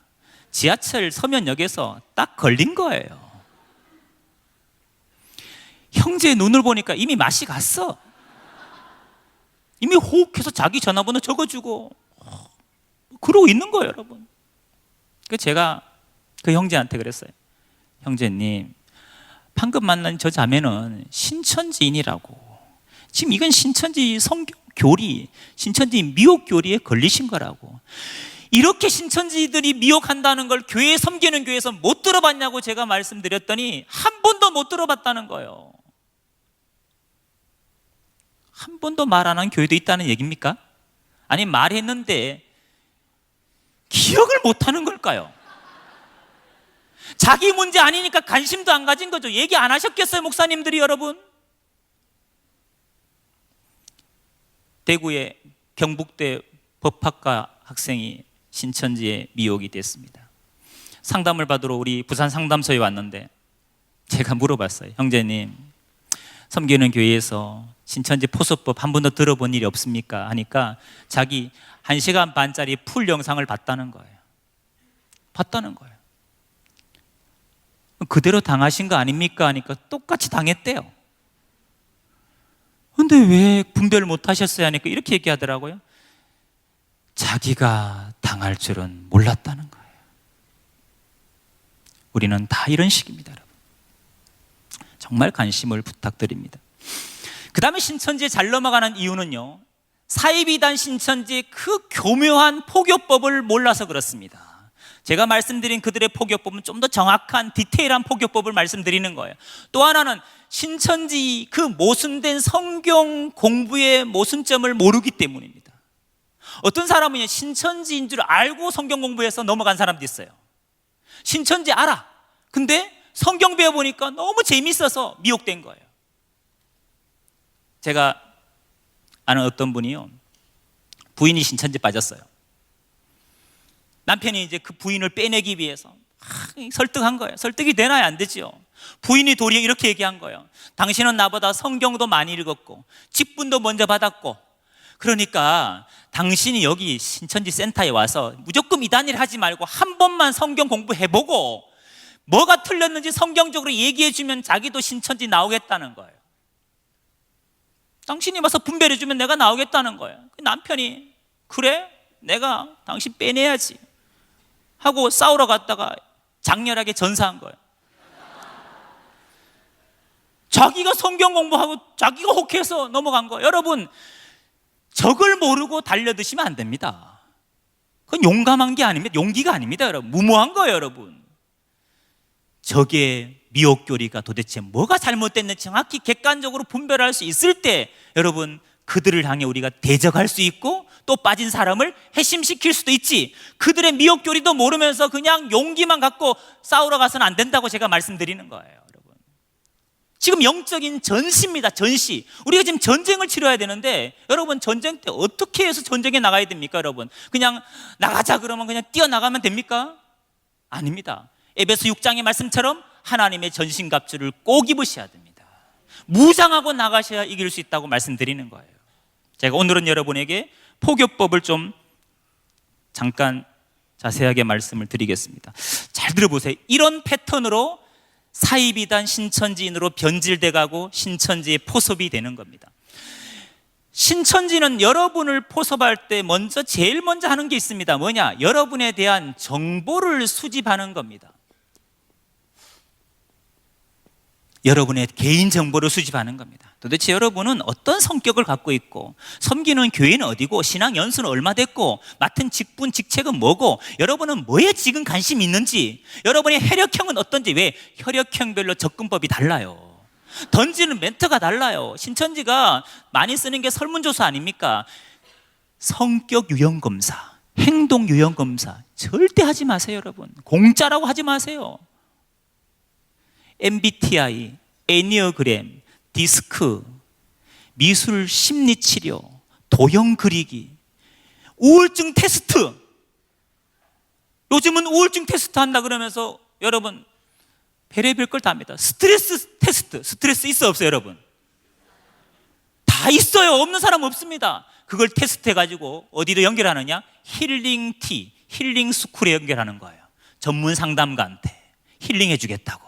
Speaker 1: 지하철 서면역에서 딱 걸린 거예요. 형제의 눈을 보니까 이미 맛이 갔어. 이미 호흡해서 자기 전화번호 적어주고 그러고 있는 거예요, 여러분. 그래서 제가 그 형제한테 그랬어요. 형제님, 방금 만난 저 자매는 신천지인이라고. 지금 이건 신천지 성경 교리, 신천지 미혹 교리에 걸리신 거라고. 이렇게 신천지들이 미혹한다는 걸 교회에 섬기는 교회에서 못 들어봤냐고 제가 말씀드렸더니 한 번도 못 들어봤다는 거예요. 한 번도 말 안 한 교회도 있다는 얘기입니까? 아니, 말했는데 기억을 못 하는 걸까요? 자기 문제 아니니까 관심도 안 가진 거죠. 얘기 안 하셨겠어요, 목사님들이? 여러분, 대구의 경북대 법학과 학생이 신천지에 미혹이 됐습니다. 상담을 받으러 우리 부산 상담소에 왔는데 제가 물어봤어요. 형제님, 섬기는 교회에서 신천지 포섭법 한 번도 들어본 일이 없습니까? 하니까 자기 1시간 반짜리 풀 영상을 봤다는 거예요. 봤다는 거예요. 그대로 당하신 거 아닙니까? 하니까 똑같이 당했대요. 근데 왜 분별을 못 하셨어요? 하니까 이렇게 얘기하더라고요. 자기가 당할 줄은 몰랐다는 거예요. 우리는 다 이런 식입니다, 여러분. 정말 관심을 부탁드립니다. 그 다음에 신천지에 잘 넘어가는 이유는요, 사이비단 신천지의 그 교묘한 포교법을 몰라서 그렇습니다. 제가 말씀드린 그들의 포교법은 좀 더 정확한 디테일한 포교법을 말씀드리는 거예요. 또 하나는 신천지 그 모순된 성경 공부의 모순점을 모르기 때문입니다. 어떤 사람은 신천지인 줄 알고 성경 공부해서 넘어간 사람도 있어요. 신천지 알아. 근데 성경 배워보니까 너무 재밌어서 미혹된 거예요. 제가 아는 어떤 분이요, 부인이 신천지 빠졌어요. 남편이 이제 그 부인을 빼내기 위해서 설득한 거예요. 설득이 되나요? 안 되지요. 부인이 도리어 이렇게 얘기한 거예요. 당신은 나보다 성경도 많이 읽었고 직분도 먼저 받았고, 그러니까 당신이 여기 신천지 센터에 와서 무조건 이단일 하지 말고 한 번만 성경 공부해보고 뭐가 틀렸는지 성경적으로 얘기해주면 자기도 신천지 나오겠다는 거예요. 당신이 와서 분별해주면 내가 나오겠다는 거예요. 남편이 그래? 내가 당신 빼내야지 하고 싸우러 갔다가 장렬하게 전사한 거예요. 자기가 성경 공부하고 자기가 혹해서 넘어간 거예요. 여러분, 적을 모르고 달려드시면 안 됩니다. 그건 용감한 게 아닙니다. 용기가 아닙니다, 여러분. 무모한 거예요, 여러분. 적의 미혹교리가 도대체 뭐가 잘못됐는지 정확히 객관적으로 분별할 수 있을 때 여러분, 그들을 향해 우리가 대적할 수 있고 또 빠진 사람을 회심시킬 수도 있지, 그들의 미혹교리도 모르면서 그냥 용기만 갖고 싸우러 가서는 안 된다고 제가 말씀드리는 거예요. 여러분, 지금 영적인 전시입니다. 전시. 우리가 지금 전쟁을 치러야 되는데 여러분, 전쟁 때 어떻게 해서 전쟁에 나가야 됩니까? 여러분, 그냥 나가자 그러면 그냥 뛰어나가면 됩니까? 아닙니다. 에베소 6장의 말씀처럼 하나님의 전신갑주를 꼭 입으셔야 됩니다. 무장하고 나가셔야 이길 수 있다고 말씀드리는 거예요. 제가 오늘은 여러분에게 포교법을 좀 잠깐 자세하게 말씀을 드리겠습니다. 잘 들어보세요. 이런 패턴으로 사이비단 신천지인으로 변질돼 가고 신천지의 포섭이 되는 겁니다. 신천지는 여러분을 포섭할 때 제일 먼저 하는 게 있습니다. 뭐냐? 여러분에 대한 정보를 수집하는 겁니다. 여러분의 개인 정보를 수집하는 겁니다. 도대체 여러분은 어떤 성격을 갖고 있고, 섬기는 교회는 어디고, 신앙 연수는 얼마 됐고, 맡은 직분, 직책은 뭐고, 여러분은 뭐에 지금 관심이 있는지, 여러분의 혈액형은 어떤지. 왜? 혈액형별로 접근법이 달라요. 던지는 멘트가 달라요. 신천지가 많이 쓰는 게 설문조사 아닙니까? 성격 유형검사, 행동 유형검사 절대 하지 마세요. 여러분, 공짜라고 하지 마세요. MBTI, 애니어그램, 디스크, 미술 심리치료, 도형 그리기, 우울증 테스트. 요즘은 우울증 테스트 한다 그러면서 여러분 별의별 걸 다 합니다. 스트레스 테스트, 스트레스 있어 없어요? 여러분 다 있어요. 없는 사람 없습니다. 그걸 테스트해가지고 어디로 연결하느냐? 힐링티, 힐링 스쿨에 연결하는 거예요. 전문 상담가한테 힐링해 주겠다고.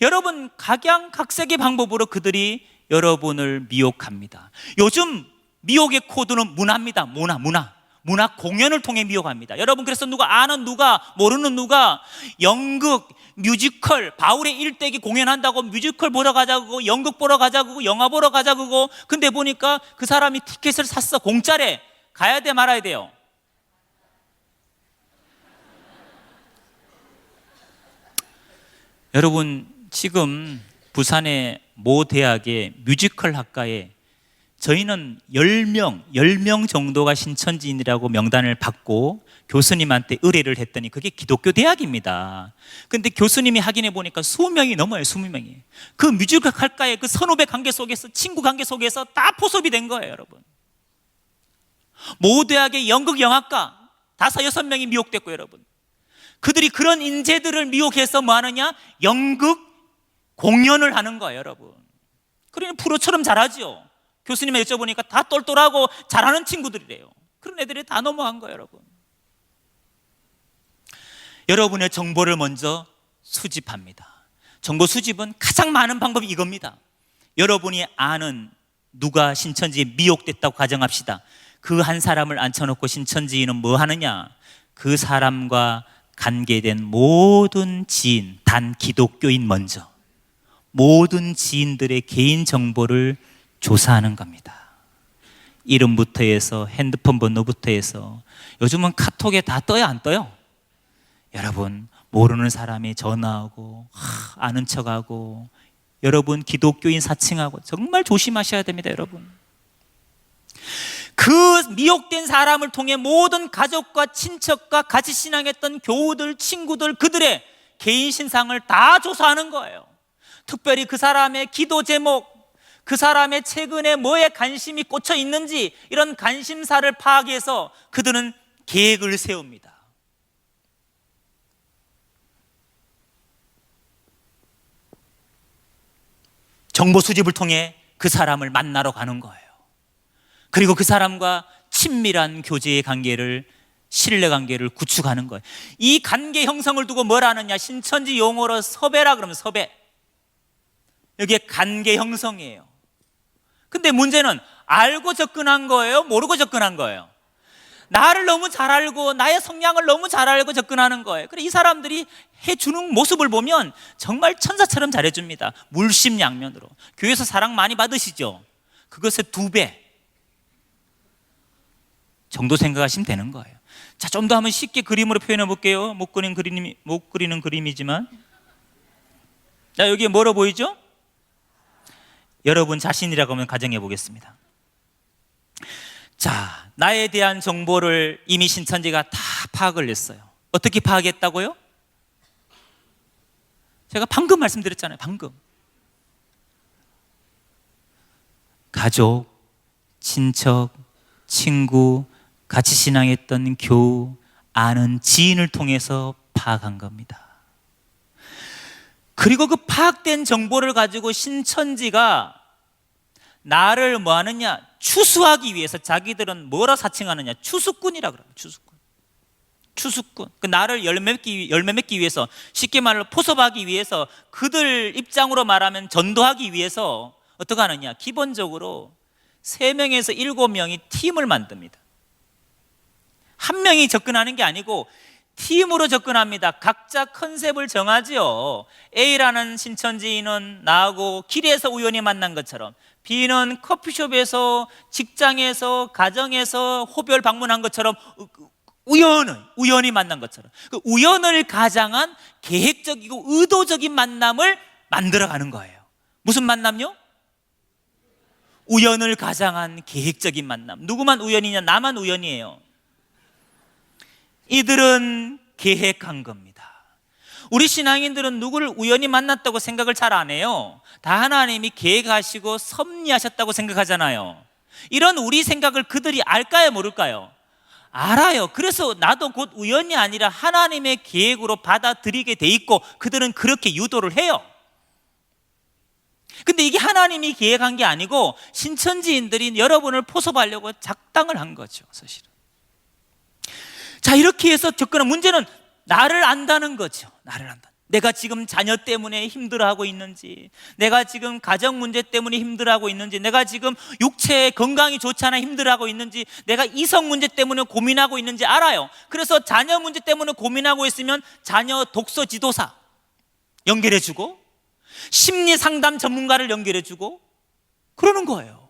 Speaker 1: 여러분, 각양각색의 방법으로 그들이 여러분을 미혹합니다. 요즘 미혹의 코드는 문화입니다. 문화. 문학 공연을 통해 미혹합니다. 여러분, 그래서 누가 아는 누가 모르는 누가 연극, 뮤지컬, 바울의 일대기 공연한다고 뮤지컬 보러 가자고, 연극 보러 가자고, 영화 보러 가자고. 근데 보니까 그 사람이 티켓을 샀어. 공짜래. 가야 돼 말아야 돼요? 여러분, 지금 부산의 모 대학의 뮤지컬 학과에 저희는 10명 정도가 신천지인이라고 명단을 받고 교수님한테 의뢰를 했더니 그게 기독교 대학입니다. 근데 교수님이 확인해 보니까 20명이 넘어요. 20명이. 그 뮤지컬 학과의 그 선후배 관계 속에서, 친구 관계 속에서 다 포섭이 된 거예요, 여러분. 모 대학의 연극 영화과 5, 6명이 미혹됐고, 여러분. 그들이 그런 인재들을 미혹해서 뭐 하느냐? 연극 공연을 하는 거예요, 여러분. 그러니 프로처럼 잘하죠. 교수님이 여쭤보니까 다 똘똘하고 잘하는 친구들이래요. 그런 애들이 다 넘어간 거예요, 여러분. 여러분의 정보를 먼저 수집합니다. 정보 수집은 가장 많은 방법이 이겁니다. 여러분이 아는 누가 신천지에 미혹됐다고 가정합시다. 그 한 사람을 앉혀놓고 신천지인은 뭐 하느냐? 그 사람과 관계된 모든 지인, 단 기독교인 먼저 모든 지인들의 개인 정보를 조사하는 겁니다. 이름부터 해서 핸드폰 번호부터 해서, 요즘은 카톡에 다 떠요, 안 떠요? 여러분, 모르는 사람이 전화하고 아는 척하고, 여러분 기독교인 사칭하고 정말 조심하셔야 됩니다, 여러분. 그 미혹된 사람을 통해 모든 가족과 친척과 같이 신앙했던 교우들, 친구들, 그들의 개인 신상을 다 조사하는 거예요. 특별히 그 사람의 기도 제목, 그 사람의 최근에 뭐에 관심이 꽂혀 있는지, 이런 관심사를 파악해서 그들은 계획을 세웁니다. 정보 수집을 통해 그 사람을 만나러 가는 거예요. 그리고 그 사람과 친밀한 교제의 관계를, 신뢰 관계를 구축하는 거예요. 이 관계 형성을 두고 뭘 하느냐? 신천지 용어로 섭외라 그러면 섭외. 여기에 관계 형성이에요. 근데 문제는 알고 접근한 거예요? 모르고 접근한 거예요? 나를 너무 잘 알고 나의 성향을 너무 잘 알고 접근하는 거예요. 그래, 이 사람들이 해주는 모습을 보면 정말 천사처럼 잘해줍니다. 물심양면으로. 교회에서 사랑 많이 받으시죠? 그것의 2배 정도 생각하시면 되는 거예요. 자, 좀 더 한번 쉽게 그림으로 표현해 볼게요. 못 그리는 그림이지만, 자, 여기에 뭐로 보이죠? 여러분 자신이라고 하면 가정해 보겠습니다. 자, 나에 대한 정보를 이미 신천지가 다 파악을 했어요. 어떻게 파악했다고요? 제가 방금 말씀드렸잖아요. 방금. 가족, 친척, 친구, 같이 신앙했던 교우, 아는 지인을 통해서 파악한 겁니다. 그리고 그 파악된 정보를 가지고 신천지가 나를 뭐 하느냐? 추수하기 위해서, 자기들은 뭐라 사칭하느냐? 추수꾼이라 그래요. 추수꾼. 그 나를 열매 맺기 위해서, 쉽게 말로 포섭하기 위해서, 그들 입장으로 말하면 전도하기 위해서 어떻게 하느냐? 기본적으로 3명에서 7명이 팀을 만듭니다. 한 명이 접근하는 게 아니고 팀으로 접근합니다. 각자 컨셉을 정하지요. A라는 신천지인은 나하고 길에서 우연히 만난 것처럼, B는 커피숍에서, 직장에서, 가정에서 호별 방문한 것처럼, 우연히 만난 것처럼, 그 우연을 가장한 계획적이고 의도적인 만남을 만들어가는 거예요. 무슨 만남요? 우연을 가장한 계획적인 만남. 누구만 우연이냐? 나만 우연이에요. 이들은 계획한 겁니다. 우리 신앙인들은 누구를 우연히 만났다고 생각을 잘 안 해요. 다 하나님이 계획하시고 섭리하셨다고 생각하잖아요. 이런 우리 생각을 그들이 알까요, 모를까요? 알아요. 그래서 나도 곧 우연이 아니라 하나님의 계획으로 받아들이게 돼 있고, 그들은 그렇게 유도를 해요. 근데 이게 하나님이 계획한 게 아니고 신천지인들이 여러분을 포섭하려고 작당을 한 거죠, 사실은. 자, 이렇게 해서 접근한 문제는 나를 안다는 거죠. 나를 안다. 내가 지금 자녀 때문에 힘들어하고 있는지, 내가 지금 가정 문제 때문에 힘들어하고 있는지, 내가 지금 육체 건강이 좋지 않아 힘들어하고 있는지, 내가 이성 문제 때문에 고민하고 있는지 알아요. 그래서 자녀 문제 때문에 고민하고 있으면 자녀 독서 지도사 연결해주고, 심리 상담 전문가를 연결해주고 그러는 거예요.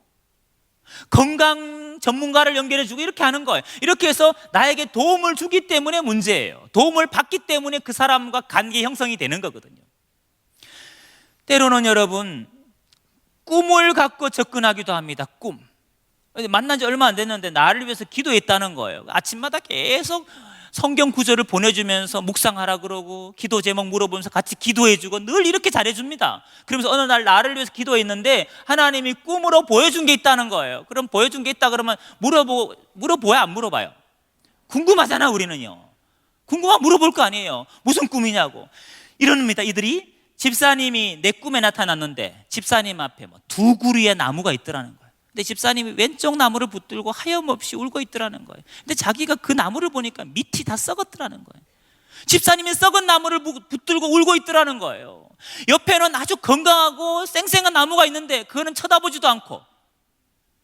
Speaker 1: 건강 전문가를 연결해주고 이렇게 하는 거예요. 이렇게 해서 나에게 도움을 주기 때문에 문제예요. 도움을 받기 때문에 그 사람과 관계 형성이 되는 거거든요. 때로는 여러분, 꿈을 갖고 접근하기도 합니다. 꿈. 만난 지 얼마 안 됐는데 나를 위해서 기도했다는 거예요. 아침마다 계속 성경 구절을 보내주면서 묵상하라 그러고 기도 제목 물어보면서 같이 기도해주고 늘 이렇게 잘해줍니다. 그러면서 어느 날 나를 위해서 기도했는데 하나님이 꿈으로 보여준 게 있다는 거예요. 그럼 보여준 게 있다 그러면 물어봐야 안 물어봐요? 궁금하잖아. 우리는요, 궁금하면 물어볼 거 아니에요. 무슨 꿈이냐고. 이럽니다. 이들이 집사님이 내 꿈에 나타났는데 집사님 앞에 두 그루의 나무가 있더라는 거예요. 근데 집사님이 왼쪽 나무를 붙들고 하염없이 울고 있더라는 거예요. 근데 자기가 그 나무를 보니까 밑이 다 썩었더라는 거예요. 집사님이 썩은 나무를 붙들고 울고 있더라는 거예요. 옆에는 아주 건강하고 쌩쌩한 나무가 있는데 그거는 쳐다보지도 않고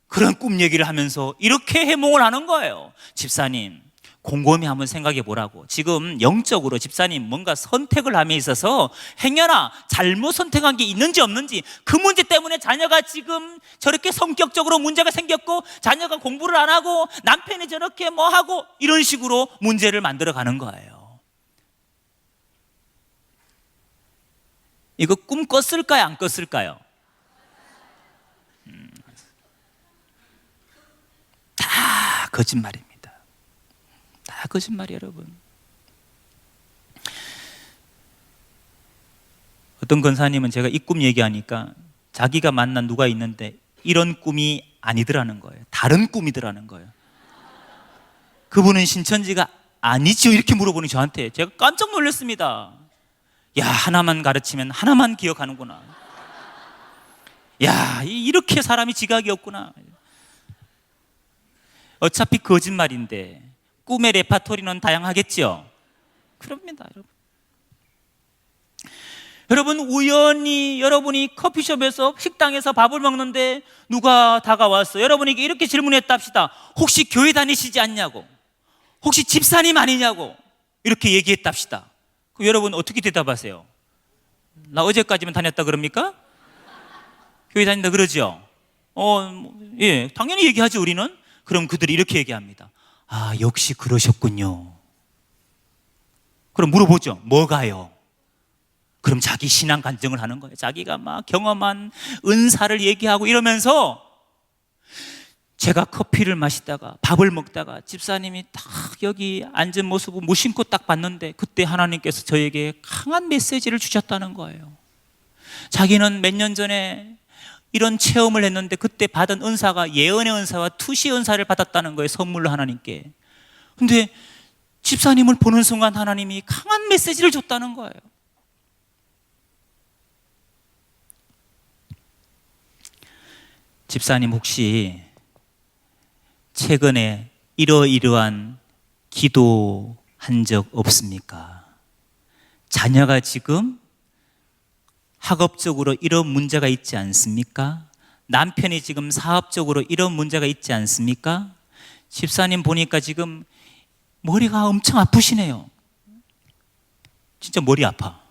Speaker 1: 그런 꿈 얘기를 하면서 이렇게 해몽을 하는 거예요. 집사님, 곰곰이 한번 생각해 보라고. 지금 영적으로 집사님 뭔가 선택을 함에 있어서 행여나 잘못 선택한 게 있는지 없는지, 그 문제 때문에 자녀가 지금 저렇게 성격적으로 문제가 생겼고, 자녀가 공부를 안 하고 남편이 저렇게 뭐 하고, 이런 식으로 문제를 만들어 가는 거예요. 이거 꿈 꿨을까요? 안 꿨을까요? 다 거짓말입니다. 다 거짓말이에요, 여러분. 어떤 권사님은 제가 이 꿈 얘기하니까 자기가 만난 누가 있는데 이런 꿈이 아니더라는 거예요. 다른 꿈이더라는 거예요. 그분은 신천지가 아니지요? 이렇게 물어보니 저한테 제가 깜짝 놀랐습니다. 야, 하나만 가르치면 하나만 기억하는구나. 야, 이렇게 사람이 지각이 없구나. 어차피 거짓말인데 꿈의 레파토리는 다양하겠죠? 그럽니다, 여러분. 여러분, 우연히 여러분이 커피숍에서 식당에서 밥을 먹는데 누가 다가와서 여러분에게 이렇게 질문했다 합시다. 혹시 교회 다니시지 않냐고, 혹시 집사님 아니냐고 이렇게 얘기했다 합시다. 그럼 여러분 어떻게 대답하세요? 나 어제까지만 다녔다 그럽니까? 교회 다닌다 그러죠? 예, 당연히 얘기하지 우리는. 그럼 그들이 이렇게 얘기합니다. 아, 역시 그러셨군요. 그럼 물어보죠. 뭐가요? 그럼 자기 신앙 간증을 하는 거예요. 자기가 막 경험한 은사를 얘기하고 이러면서, 제가 커피를 마시다가 밥을 먹다가 집사님이 딱 여기 앉은 모습을 무심코 딱 봤는데 그때 하나님께서 저에게 강한 메시지를 주셨다는 거예요. 자기는 몇 년 전에 이런 체험을 했는데 그때 받은 은사가 예언의 은사와 투시 은사를 받았다는 거예요. 선물로 하나님께. 근데 집사님을 보는 순간 하나님이 강한 메시지를 줬다는 거예요. 집사님 혹시 최근에 이러이러한 기도한 적 없습니까? 자녀가 지금 학업적으로 이런 문제가 있지 않습니까? 남편이 지금 사업적으로 이런 문제가 있지 않습니까? 집사님 보니까 지금 머리가 엄청 아프시네요. 진짜 머리 아파.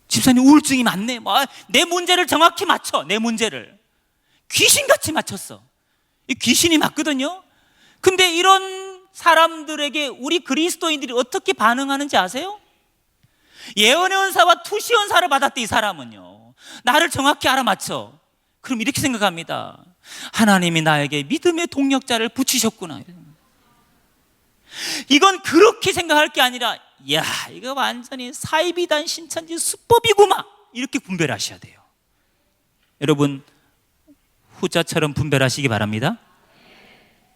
Speaker 1: 집사님 우울증이 많네. 내 문제를 정확히 맞춰. 내 문제를 귀신같이 맞췄어. 이 귀신이 맞거든요. 근데 이런 사람들에게 우리 그리스도인들이 어떻게 반응하는지 아세요? 예언의 은사와 투시 은사를 받았대. 이 사람은요, 나를 정확히 알아맞혀. 그럼 이렇게 생각합니다. 하나님이 나에게 믿음의 동력자를 붙이셨구나. 이건 그렇게 생각할 게 아니라, 야, 이거 완전히 사이비단 신천지 수법이구만, 이렇게 분별하셔야 돼요. 여러분, 후자처럼 분별하시기 바랍니다.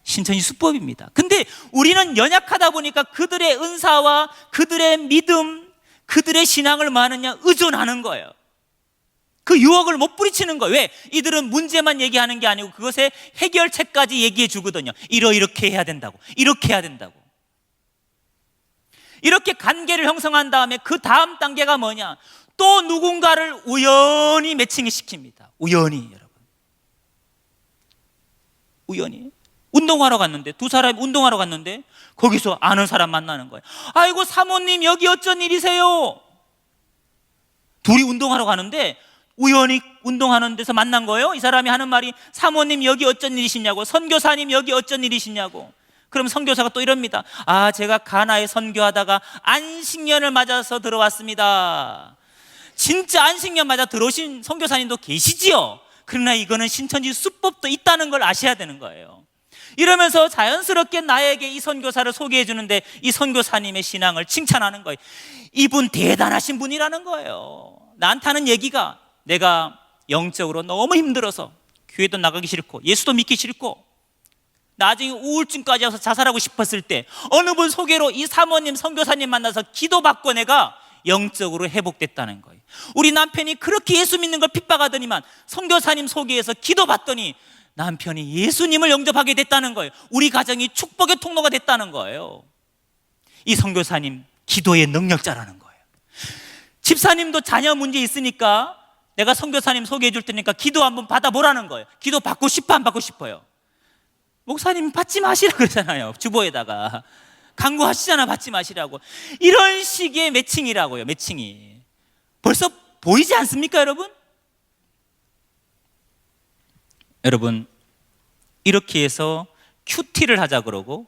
Speaker 1: 신천지 수법입니다. 근데 우리는 연약하다 보니까 그들의 은사와 그들의 믿음, 그들의 신앙을 뭐 하느냐? 의존하는 거예요. 그 유혹을 못 부리치는 거예요. 왜? 이들은 문제만 얘기하는 게 아니고 그것의 해결책까지 얘기해 주거든요. 이렇게 해야 된다고, 이렇게 해야 된다고. 이렇게 관계를 형성한 다음에 그 다음 단계가 뭐냐? 또 누군가를 우연히 매칭이 시킵니다. 우연히, 여러분. 우연히. 운동하러 갔는데, 두 사람이 운동하러 갔는데 거기서 아는 사람 만나는 거예요. 아이고 사모님 여기 어쩐 일이세요? 둘이 운동하러 가는데 우연히 운동하는 데서 만난 거예요. 이 사람이 하는 말이 사모님 여기 어쩐 일이시냐고, 선교사님 여기 어쩐 일이시냐고. 그럼 선교사가 또 이럽니다. 아, 제가 가나에 선교하다가 안식년을 맞아서 들어왔습니다. 진짜 안식년 맞아 들어오신 선교사님도 계시지요. 그러나 이거는 신천지 수법도 있다는 걸 아셔야 되는 거예요. 이러면서 자연스럽게 나에게 이 선교사를 소개해 주는데 이 선교사님의 신앙을 칭찬하는 거예요. 이분 대단하신 분이라는 거예요. 나한테 하는 얘기가 내가 영적으로 너무 힘들어서 교회도 나가기 싫고 예수도 믿기 싫고 나중에 우울증까지 와서 자살하고 싶었을 때 어느 분 소개로 이 사모님 선교사님 만나서 기도받고 내가 영적으로 회복됐다는 거예요. 우리 남편이 그렇게 예수 믿는 걸 핍박하더니만 선교사님 소개해서 기도받더니 남편이 예수님을 영접하게 됐다는 거예요. 우리 가정이 축복의 통로가 됐다는 거예요. 이 선교사님 기도의 능력자라는 거예요. 집사님도 자녀 문제 있으니까 내가 선교사님 소개해 줄 테니까 기도 한번 받아보라는 거예요. 기도 받고 싶어 안 받고 싶어요? 목사님 받지 마시라 그러잖아요. 주보에다가 강구하시잖아. 받지 마시라고. 이런 식의 매칭이라고요. 매칭이 벌써 보이지 않습니까 여러분? 여러분 이렇게 해서 큐티를 하자 그러고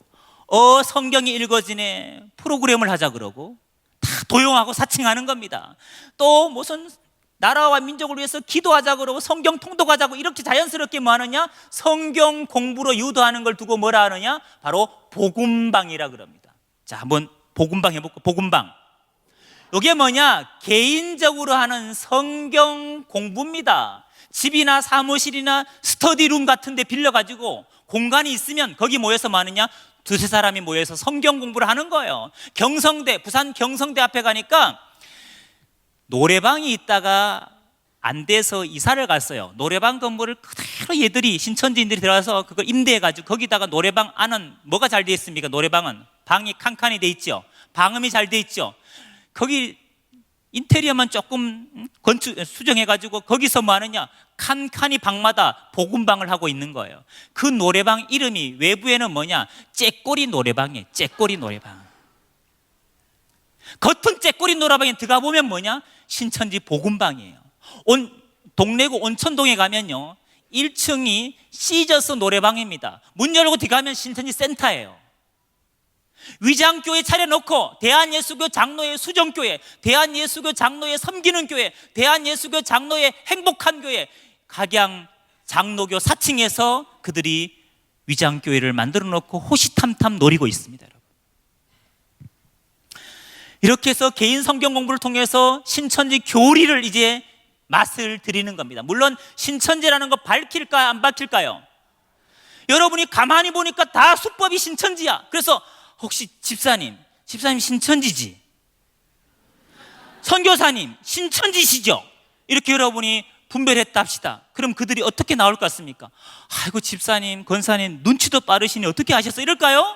Speaker 1: 성경이 읽어지네 프로그램을 하자 그러고 다 도용하고 사칭하는 겁니다. 또 무슨 나라와 민족을 위해서 기도하자 그러고 성경 통독하자고 이렇게 자연스럽게 뭐 하느냐? 성경 공부로 유도하는 걸 두고 뭐라 하느냐? 바로 복음방이라 그럽니다. 자, 한번 복음방 해볼까? 복음방. 이게 뭐냐? 개인적으로 하는 성경 공부입니다. 집이나 사무실이나 스터디룸 같은 데 빌려가지고 공간이 있으면 거기 모여서 뭐 하느냐? 두세 사람이 모여서 성경 공부를 하는 거예요. 경성대, 부산 경성대 앞에 가니까 노래방이 있다가 안 돼서 이사를 갔어요. 노래방 건물을 그대로 얘들이 신천지인들이 들어가서 그걸 임대해가지고 거기다가 노래방 안은 뭐가 잘 돼 있습니까? 노래방은 방이 칸칸이 돼 있죠. 방음이 잘 돼 있죠. 거기 인테리어만 조금 수정해가지고 거기서 뭐 하느냐? 칸칸이 방마다 복음방을 하고 있는 거예요. 그 노래방 이름이 외부에는 뭐냐? 째꼬리 노래방이에요. 째꼬리 노래방. 겉은 째꼬리 노래방에 들어가 보면 뭐냐? 신천지 복음방이에요. 동래구 온천동에 가면요 1층이 시저스 노래방입니다. 문 열고 들어가면 신천지 센터예요. 위장교회 차려놓고 대한예수교 장로의 수정교회, 대한예수교 장로의 섬기는 교회, 대한예수교 장로의 행복한 교회, 각양 장로교 4층에서 그들이 위장교회를 만들어 놓고 호시탐탐 노리고 있습니다. 여러분. 이렇게 해서 개인 성경 공부를 통해서 신천지 교리를 이제 맛을 들이는 겁니다. 물론 신천지라는 거 밝힐까요? 안 밝힐까요? 여러분이 가만히 보니까 다 수법이 신천지야. 그래서 혹시 집사님 신천지지? 선교사님 신천지시죠? 이렇게 여러분이 분별했다 합시다. 그럼 그들이 어떻게 나올 것 같습니까? 아이고 집사님, 권사님 눈치도 빠르시니 어떻게 하셨어? 이럴까요?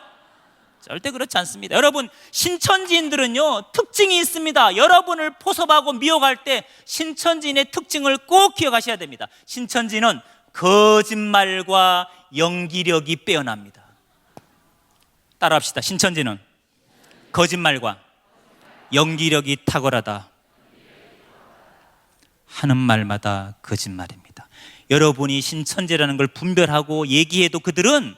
Speaker 1: 절대 그렇지 않습니다. 여러분 신천지인들은요 특징이 있습니다. 여러분을 포섭하고 미혹할 때 신천지인의 특징을 꼭 기억하셔야 됩니다. 신천지는 거짓말과 연기력이 빼어납니다. 따라합시다. 신천지는 거짓말과 연기력이 탁월하다. 하는 말마다 거짓말입니다. 여러분이 신천지라는 걸 분별하고 얘기해도 그들은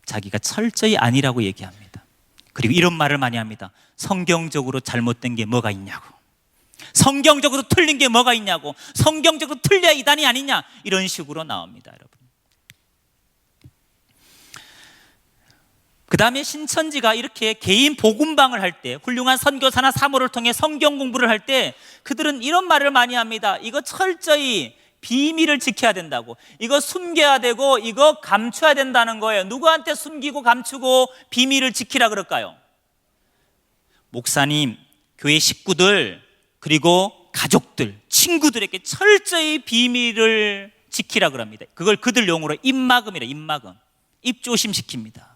Speaker 1: 자기가 철저히 아니라고 얘기합니다. 그리고 이런 말을 많이 합니다. 성경적으로 잘못된 게 뭐가 있냐고, 성경적으로 틀린 게 뭐가 있냐고, 성경적으로 틀려야 이단이 아니냐, 이런 식으로 나옵니다. 여러분. 그 다음에 신천지가 이렇게 개인 복음방을 할 때, 훌륭한 선교사나 사모를 통해 성경 공부를 할 때 그들은 이런 말을 많이 합니다. 이거 철저히 비밀을 지켜야 된다고, 이거 숨겨야 되고 이거 감춰야 된다는 거예요. 누구한테 숨기고 감추고 비밀을 지키라 그럴까요? 목사님, 교회 식구들, 그리고 가족들, 친구들에게 철저히 비밀을 지키라 그럽니다. 그걸 그들 용어로 입막음이라, 입막음. 입조심 시킵니다.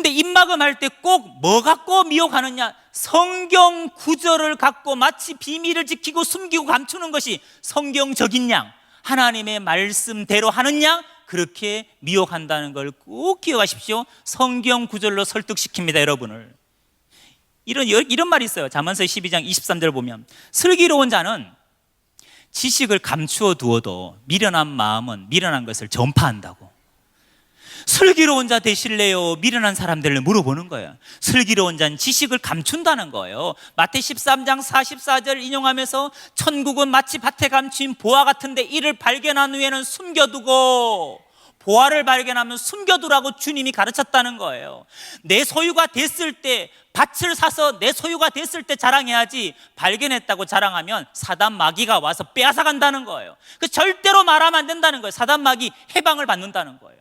Speaker 1: 근데 입막음할 때 꼭 뭐 갖고 미혹하느냐? 성경 구절을 갖고 마치 비밀을 지키고 숨기고 감추는 것이 성경적인 양, 하나님의 말씀대로 하는 양, 그렇게 미혹한다는 걸 꼭 기억하십시오. 성경 구절로 설득시킵니다, 여러분을. 이런 말이 있어요. 잠언서 12장 23절 보면, 슬기로운 자는 지식을 감추어 두어도 미련한 마음은 미련한 것을 전파한다고. 슬기로운 자 되실래요? 미련한 사람들을 물어보는 거예요. 슬기로운 자는 지식을 감춘다는 거예요. 마태 13장 44절 인용하면서, 천국은 마치 밭에 감춘 보화 같은데 이를 발견한 후에는 숨겨두고, 보화를 발견하면 숨겨두라고 주님이 가르쳤다는 거예요. 내 소유가 됐을 때, 밭을 사서 내 소유가 됐을 때 자랑해야지, 발견했다고 자랑하면 사단 마귀가 와서 빼앗아 간다는 거예요. 절대로 말하면 안 된다는 거예요. 사단 마귀 해방을 받는다는 거예요.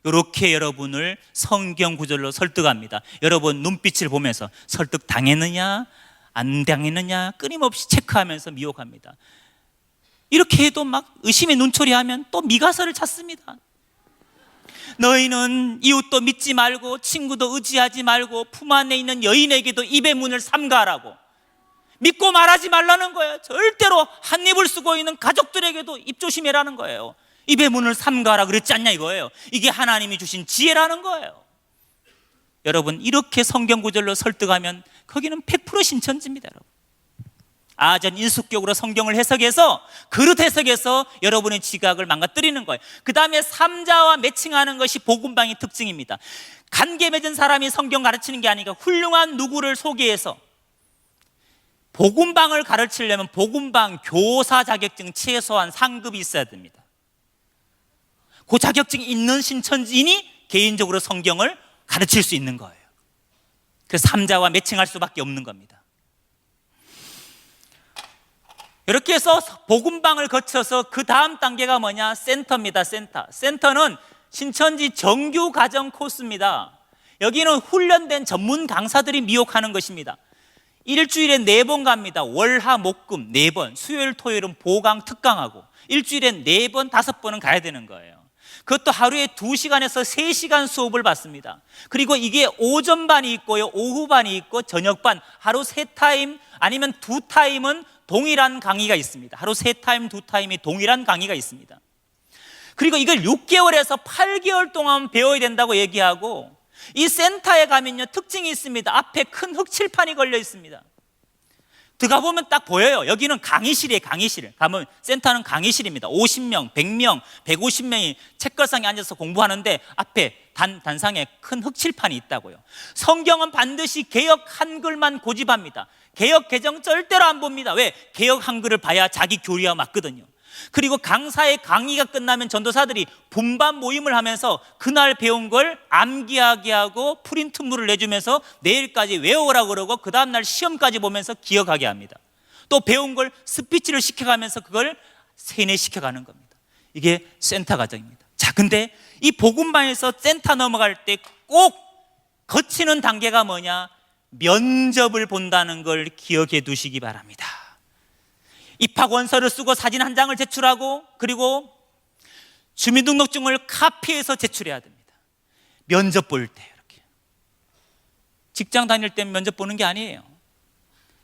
Speaker 1: 이렇게 여러분을 성경 구절로 설득합니다. 여러분 눈빛을 보면서 설득 당했느냐 안 당했느냐 끊임없이 체크하면서 미혹합니다. 이렇게 해도 막 의심의 눈초리하면 또 미가설을 찾습니다. 너희는 이웃도 믿지 말고 친구도 의지하지 말고 품 안에 있는 여인에게도 입의 문을 삼가라고. 믿고 말하지 말라는 거예요. 절대로 한 입을 쓰고 있는 가족들에게도 입 조심해라는 거예요. 입의 문을 삼가라 그랬지 않냐 이거예요. 이게 하나님이 주신 지혜라는 거예요. 여러분, 이렇게 성경 구절로 설득하면 거기는 100% 신천지입니다, 여러분. 아전 인수격으로 성경을 해석해서, 그릇 해석해서 여러분의 지각을 망가뜨리는 거예요. 그 다음에 삼자와 매칭하는 것이 복음방의 특징입니다. 관계 맺은 사람이 성경 가르치는 게 아니라 훌륭한 누구를 소개해서 복음방을 가르치려면 복음방 교사 자격증 최소한 상급이 있어야 됩니다. 그 자격증이 있는 신천지인이 개인적으로 성경을 가르칠 수 있는 거예요. 그래서 삼자와 매칭할 수밖에 없는 겁니다. 이렇게 해서 복음방을 거쳐서 그 다음 단계가 뭐냐? 센터입니다. 센터는 신천지 정규 과정 코스입니다. 여기는 훈련된 전문 강사들이 미혹하는 것입니다. 일주일에 4번 갑니다. 월화 목금 4번, 수요일 토요일은 보강 특강하고 일주일에 4번 5번은 가야 되는 거예요. 그것도 하루에 2시간에서 3시간 수업을 받습니다. 그리고 이게 오전반이 있고요, 오후반이 있고 저녁반, 하루 3타임 아니면 2타임은 동일한 강의가 있습니다. 하루 3타임 2타임이 동일한 강의가 있습니다. 그리고 이걸 6개월에서 8개월 동안 배워야 된다고 얘기하고, 이 센터에 가면요 특징이 있습니다. 앞에 큰 흑칠판이 걸려 있습니다. 들어가 보면 딱 보여요. 여기는 강의실이에요. 강의실 가면 센터는 강의실입니다. 50명, 100명, 150명이 책걸상에 앉아서 공부하는데 앞에 단상에 큰 흑칠판이 있다고요. 성경은 반드시 개역 한글만 고집합니다. 개역 개정 절대로 안 봅니다. 왜? 개역 한글을 봐야 자기 교리와 맞거든요. 그리고 강사의 강의가 끝나면 전도사들이 분반 모임을 하면서 그날 배운 걸 암기하게 하고 프린트물을 내주면서 내일까지 외우라고 그러고 그 다음날 시험까지 보면서 기억하게 합니다. 또 배운 걸 스피치를 시켜가면서 그걸 세뇌시켜가는 겁니다. 이게 센터 과정입니다. 자, 근데 이 복음방에서 센터 넘어갈 때 꼭 거치는 단계가 뭐냐? 면접을 본다는 걸 기억해 두시기 바랍니다. 입학 원서를 쓰고 사진 한 장을 제출하고, 그리고 주민등록증을 카피해서 제출해야 됩니다. 면접 볼 때 이렇게. 직장 다닐 때 면접 보는 게 아니에요.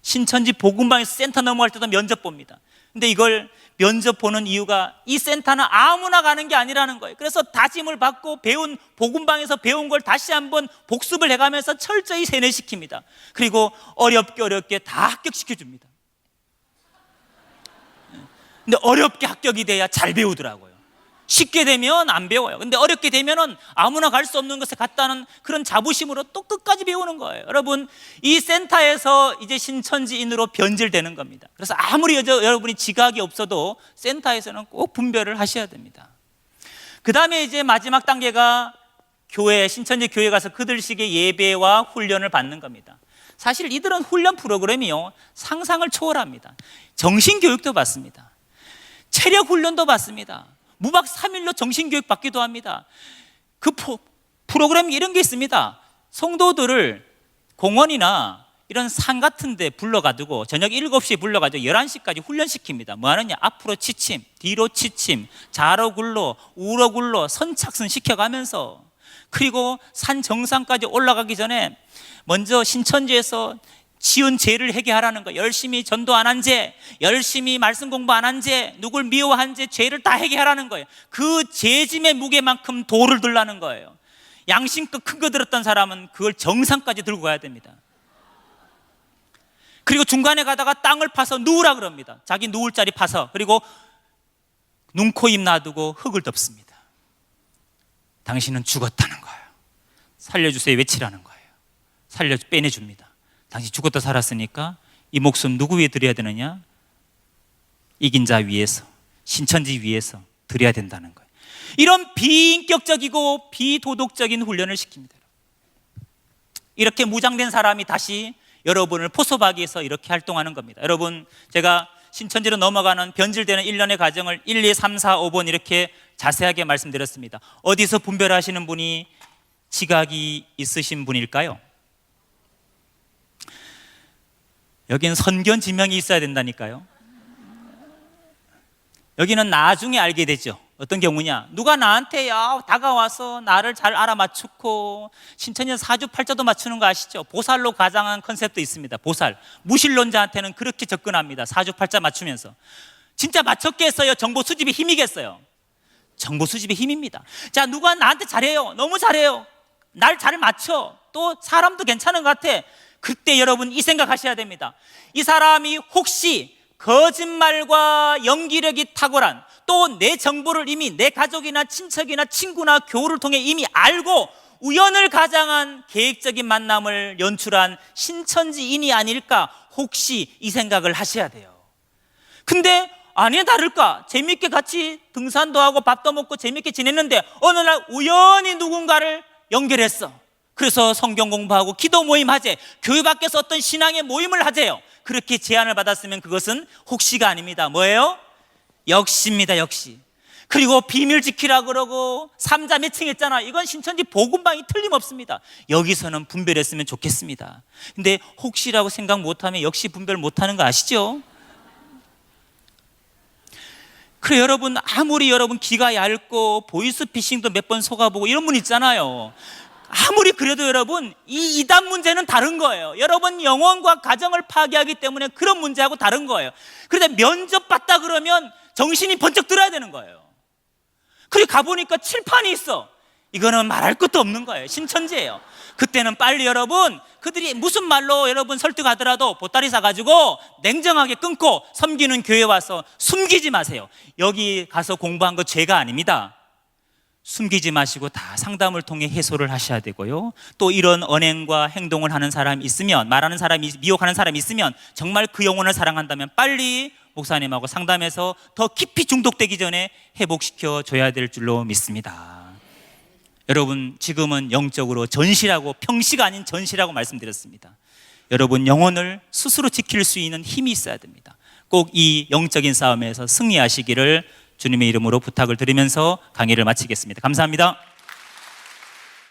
Speaker 1: 신천지 복음방에서 센터 넘어갈 때도 면접 봅니다. 근데 이걸 면접 보는 이유가 이 센터는 아무나 가는 게 아니라는 거예요. 그래서 다짐을 받고 배운 복음방에서 배운 걸 다시 한번 복습을 해가면서 철저히 세뇌시킵니다. 그리고 어렵게 다 합격시켜 줍니다. 근데 어렵게 합격이 돼야 잘 배우더라고요. 쉽게 되면 안 배워요. 근데 어렵게 되면은 아무나 갈 수 없는 것에 갔다는 그런 자부심으로 또 끝까지 배우는 거예요. 여러분, 이 센터에서 이제 신천지인으로 변질되는 겁니다. 그래서 아무리 여러분이 지각이 없어도 센터에서는 꼭 분별을 하셔야 됩니다. 그 다음에 이제 마지막 단계가 교회, 신천지 교회 가서 그들식의 예배와 훈련을 받는 겁니다. 사실 이들은 훈련 프로그램이요, 상상을 초월합니다. 정신교육도 받습니다. 체력 훈련도 받습니다. 무박 3일로 정신교육 받기도 합니다. 그 프로그램이 이런 게 있습니다. 성도들을 공원이나 이런 산 같은 데 불러가지고 저녁 7시에 불러가지고 11시까지 훈련시킵니다. 뭐 하느냐? 앞으로 치침, 뒤로 치침, 좌로 굴러, 우로 굴러 선착순 시켜가면서 그리고 산 정상까지 올라가기 전에 먼저 신천지에서 지은 죄를 회개하라는 거예요. 열심히 전도 안 한 죄, 열심히 말씀 공부 안 한 죄, 누굴 미워한 죄, 죄를 다 회개하라는 거예요. 그 죄짐의 무게만큼 돌을 들라는 거예요. 양심껏 큰 거 들었던 사람은 그걸 정상까지 들고 가야 됩니다. 그리고 중간에 가다가 땅을 파서 누우라 그럽니다. 자기 누울 자리 파서. 그리고 눈, 코, 입 놔두고 흙을 덮습니다. 당신은 죽었다는 거예요. 살려주세요 외치라는 거예요. 빼내줍니다. 당신 죽었다 살았으니까 이 목숨 누구 위에 드려야 되느냐? 이긴 자 위에서, 신천지 위에서 드려야 된다는 거예요. 이런 비인격적이고 비도덕적인 훈련을 시킵니다. 이렇게 무장된 사람이 다시 여러분을 포섭하기 위해서 이렇게 활동하는 겁니다. 여러분, 제가 신천지로 넘어가는 변질되는 일련의 과정을 1, 2, 3, 4, 5번 이렇게 자세하게 말씀드렸습니다. 어디서 분별하시는 분이 지각이 있으신 분일까요? 여기는 선견 지명이 있어야 된다니까요. 여기는 나중에 알게 되죠. 어떤 경우냐? 누가 나한테 다가와서 나를 잘 알아맞추고 신천지 사주팔자도 맞추는 거 아시죠? 보살로 가장한 컨셉도 있습니다. 보살. 무신론자한테는 그렇게 접근합니다. 사주팔자 맞추면서. 진짜 맞췄겠어요? 정보 수집의 힘이겠어요? 정보 수집의 힘입니다. 자, 누가 나한테 잘해요. 너무 잘해요. 날 잘 맞춰. 또 사람도 괜찮은 것 같아. 그때 여러분 이 생각하셔야 됩니다. 이 사람이 혹시 거짓말과 연기력이 탁월한, 또 내 정보를 이미 내 가족이나 친척이나 친구나 교우를 통해 이미 알고 우연을 가장한 계획적인 만남을 연출한 신천지인이 아닐까, 혹시 이 생각을 하셔야 돼요. 근데 아니야 다를까, 재밌게 같이 등산도 하고 밥도 먹고 재밌게 지냈는데 어느 날 우연히 누군가를 연결했어. 그래서 성경 공부하고 기도 모임 하재, 교회 밖에서 어떤 신앙의 모임을 하재요. 그렇게 제안을 받았으면 그것은 혹시가 아닙니다. 뭐예요? 역시입니다. 역시. 그리고 비밀 지키라 그러고 삼자 매칭했잖아. 이건 신천지 복음방이 틀림없습니다. 여기서는 분별했으면 좋겠습니다. 근데 혹시라고 생각 못하면 역시 분별 못하는 거 아시죠? 그래, 여러분 아무리 여러분 귀가 얇고 보이스피싱도 몇 번 속아보고 이런 분 있잖아요. 아무리 그래도 여러분 이 이단 문제는 다른 거예요. 여러분 영혼과 가정을 파괴하기 때문에 그런 문제하고 다른 거예요. 그런데 면접 봤다 그러면 정신이 번쩍 들어야 되는 거예요. 그리고 가보니까 칠판이 있어. 이거는 말할 것도 없는 거예요. 신천지예요. 그때는 빨리 여러분, 그들이 무슨 말로 여러분 설득하더라도 보따리 사가지고 냉정하게 끊고 섬기는 교회 와서 숨기지 마세요. 여기 가서 공부한 거 죄가 아닙니다. 숨기지 마시고 다 상담을 통해 해소를 하셔야 되고요. 또 이런 언행과 행동을 하는 사람이 있으면, 말하는 사람이, 미혹하는 사람이 있으면 정말 그 영혼을 사랑한다면 빨리 목사님하고 상담해서 더 깊이 중독되기 전에 회복시켜 줘야 될 줄로 믿습니다. 여러분, 지금은 영적으로 전시라고, 평시가 아닌 전시라고 말씀드렸습니다. 여러분 영혼을 스스로 지킬 수 있는 힘이 있어야 됩니다. 꼭 이 영적인 싸움에서 승리하시기를 주님의 이름으로 부탁을 드리면서 강의를 마치겠습니다. 감사합니다.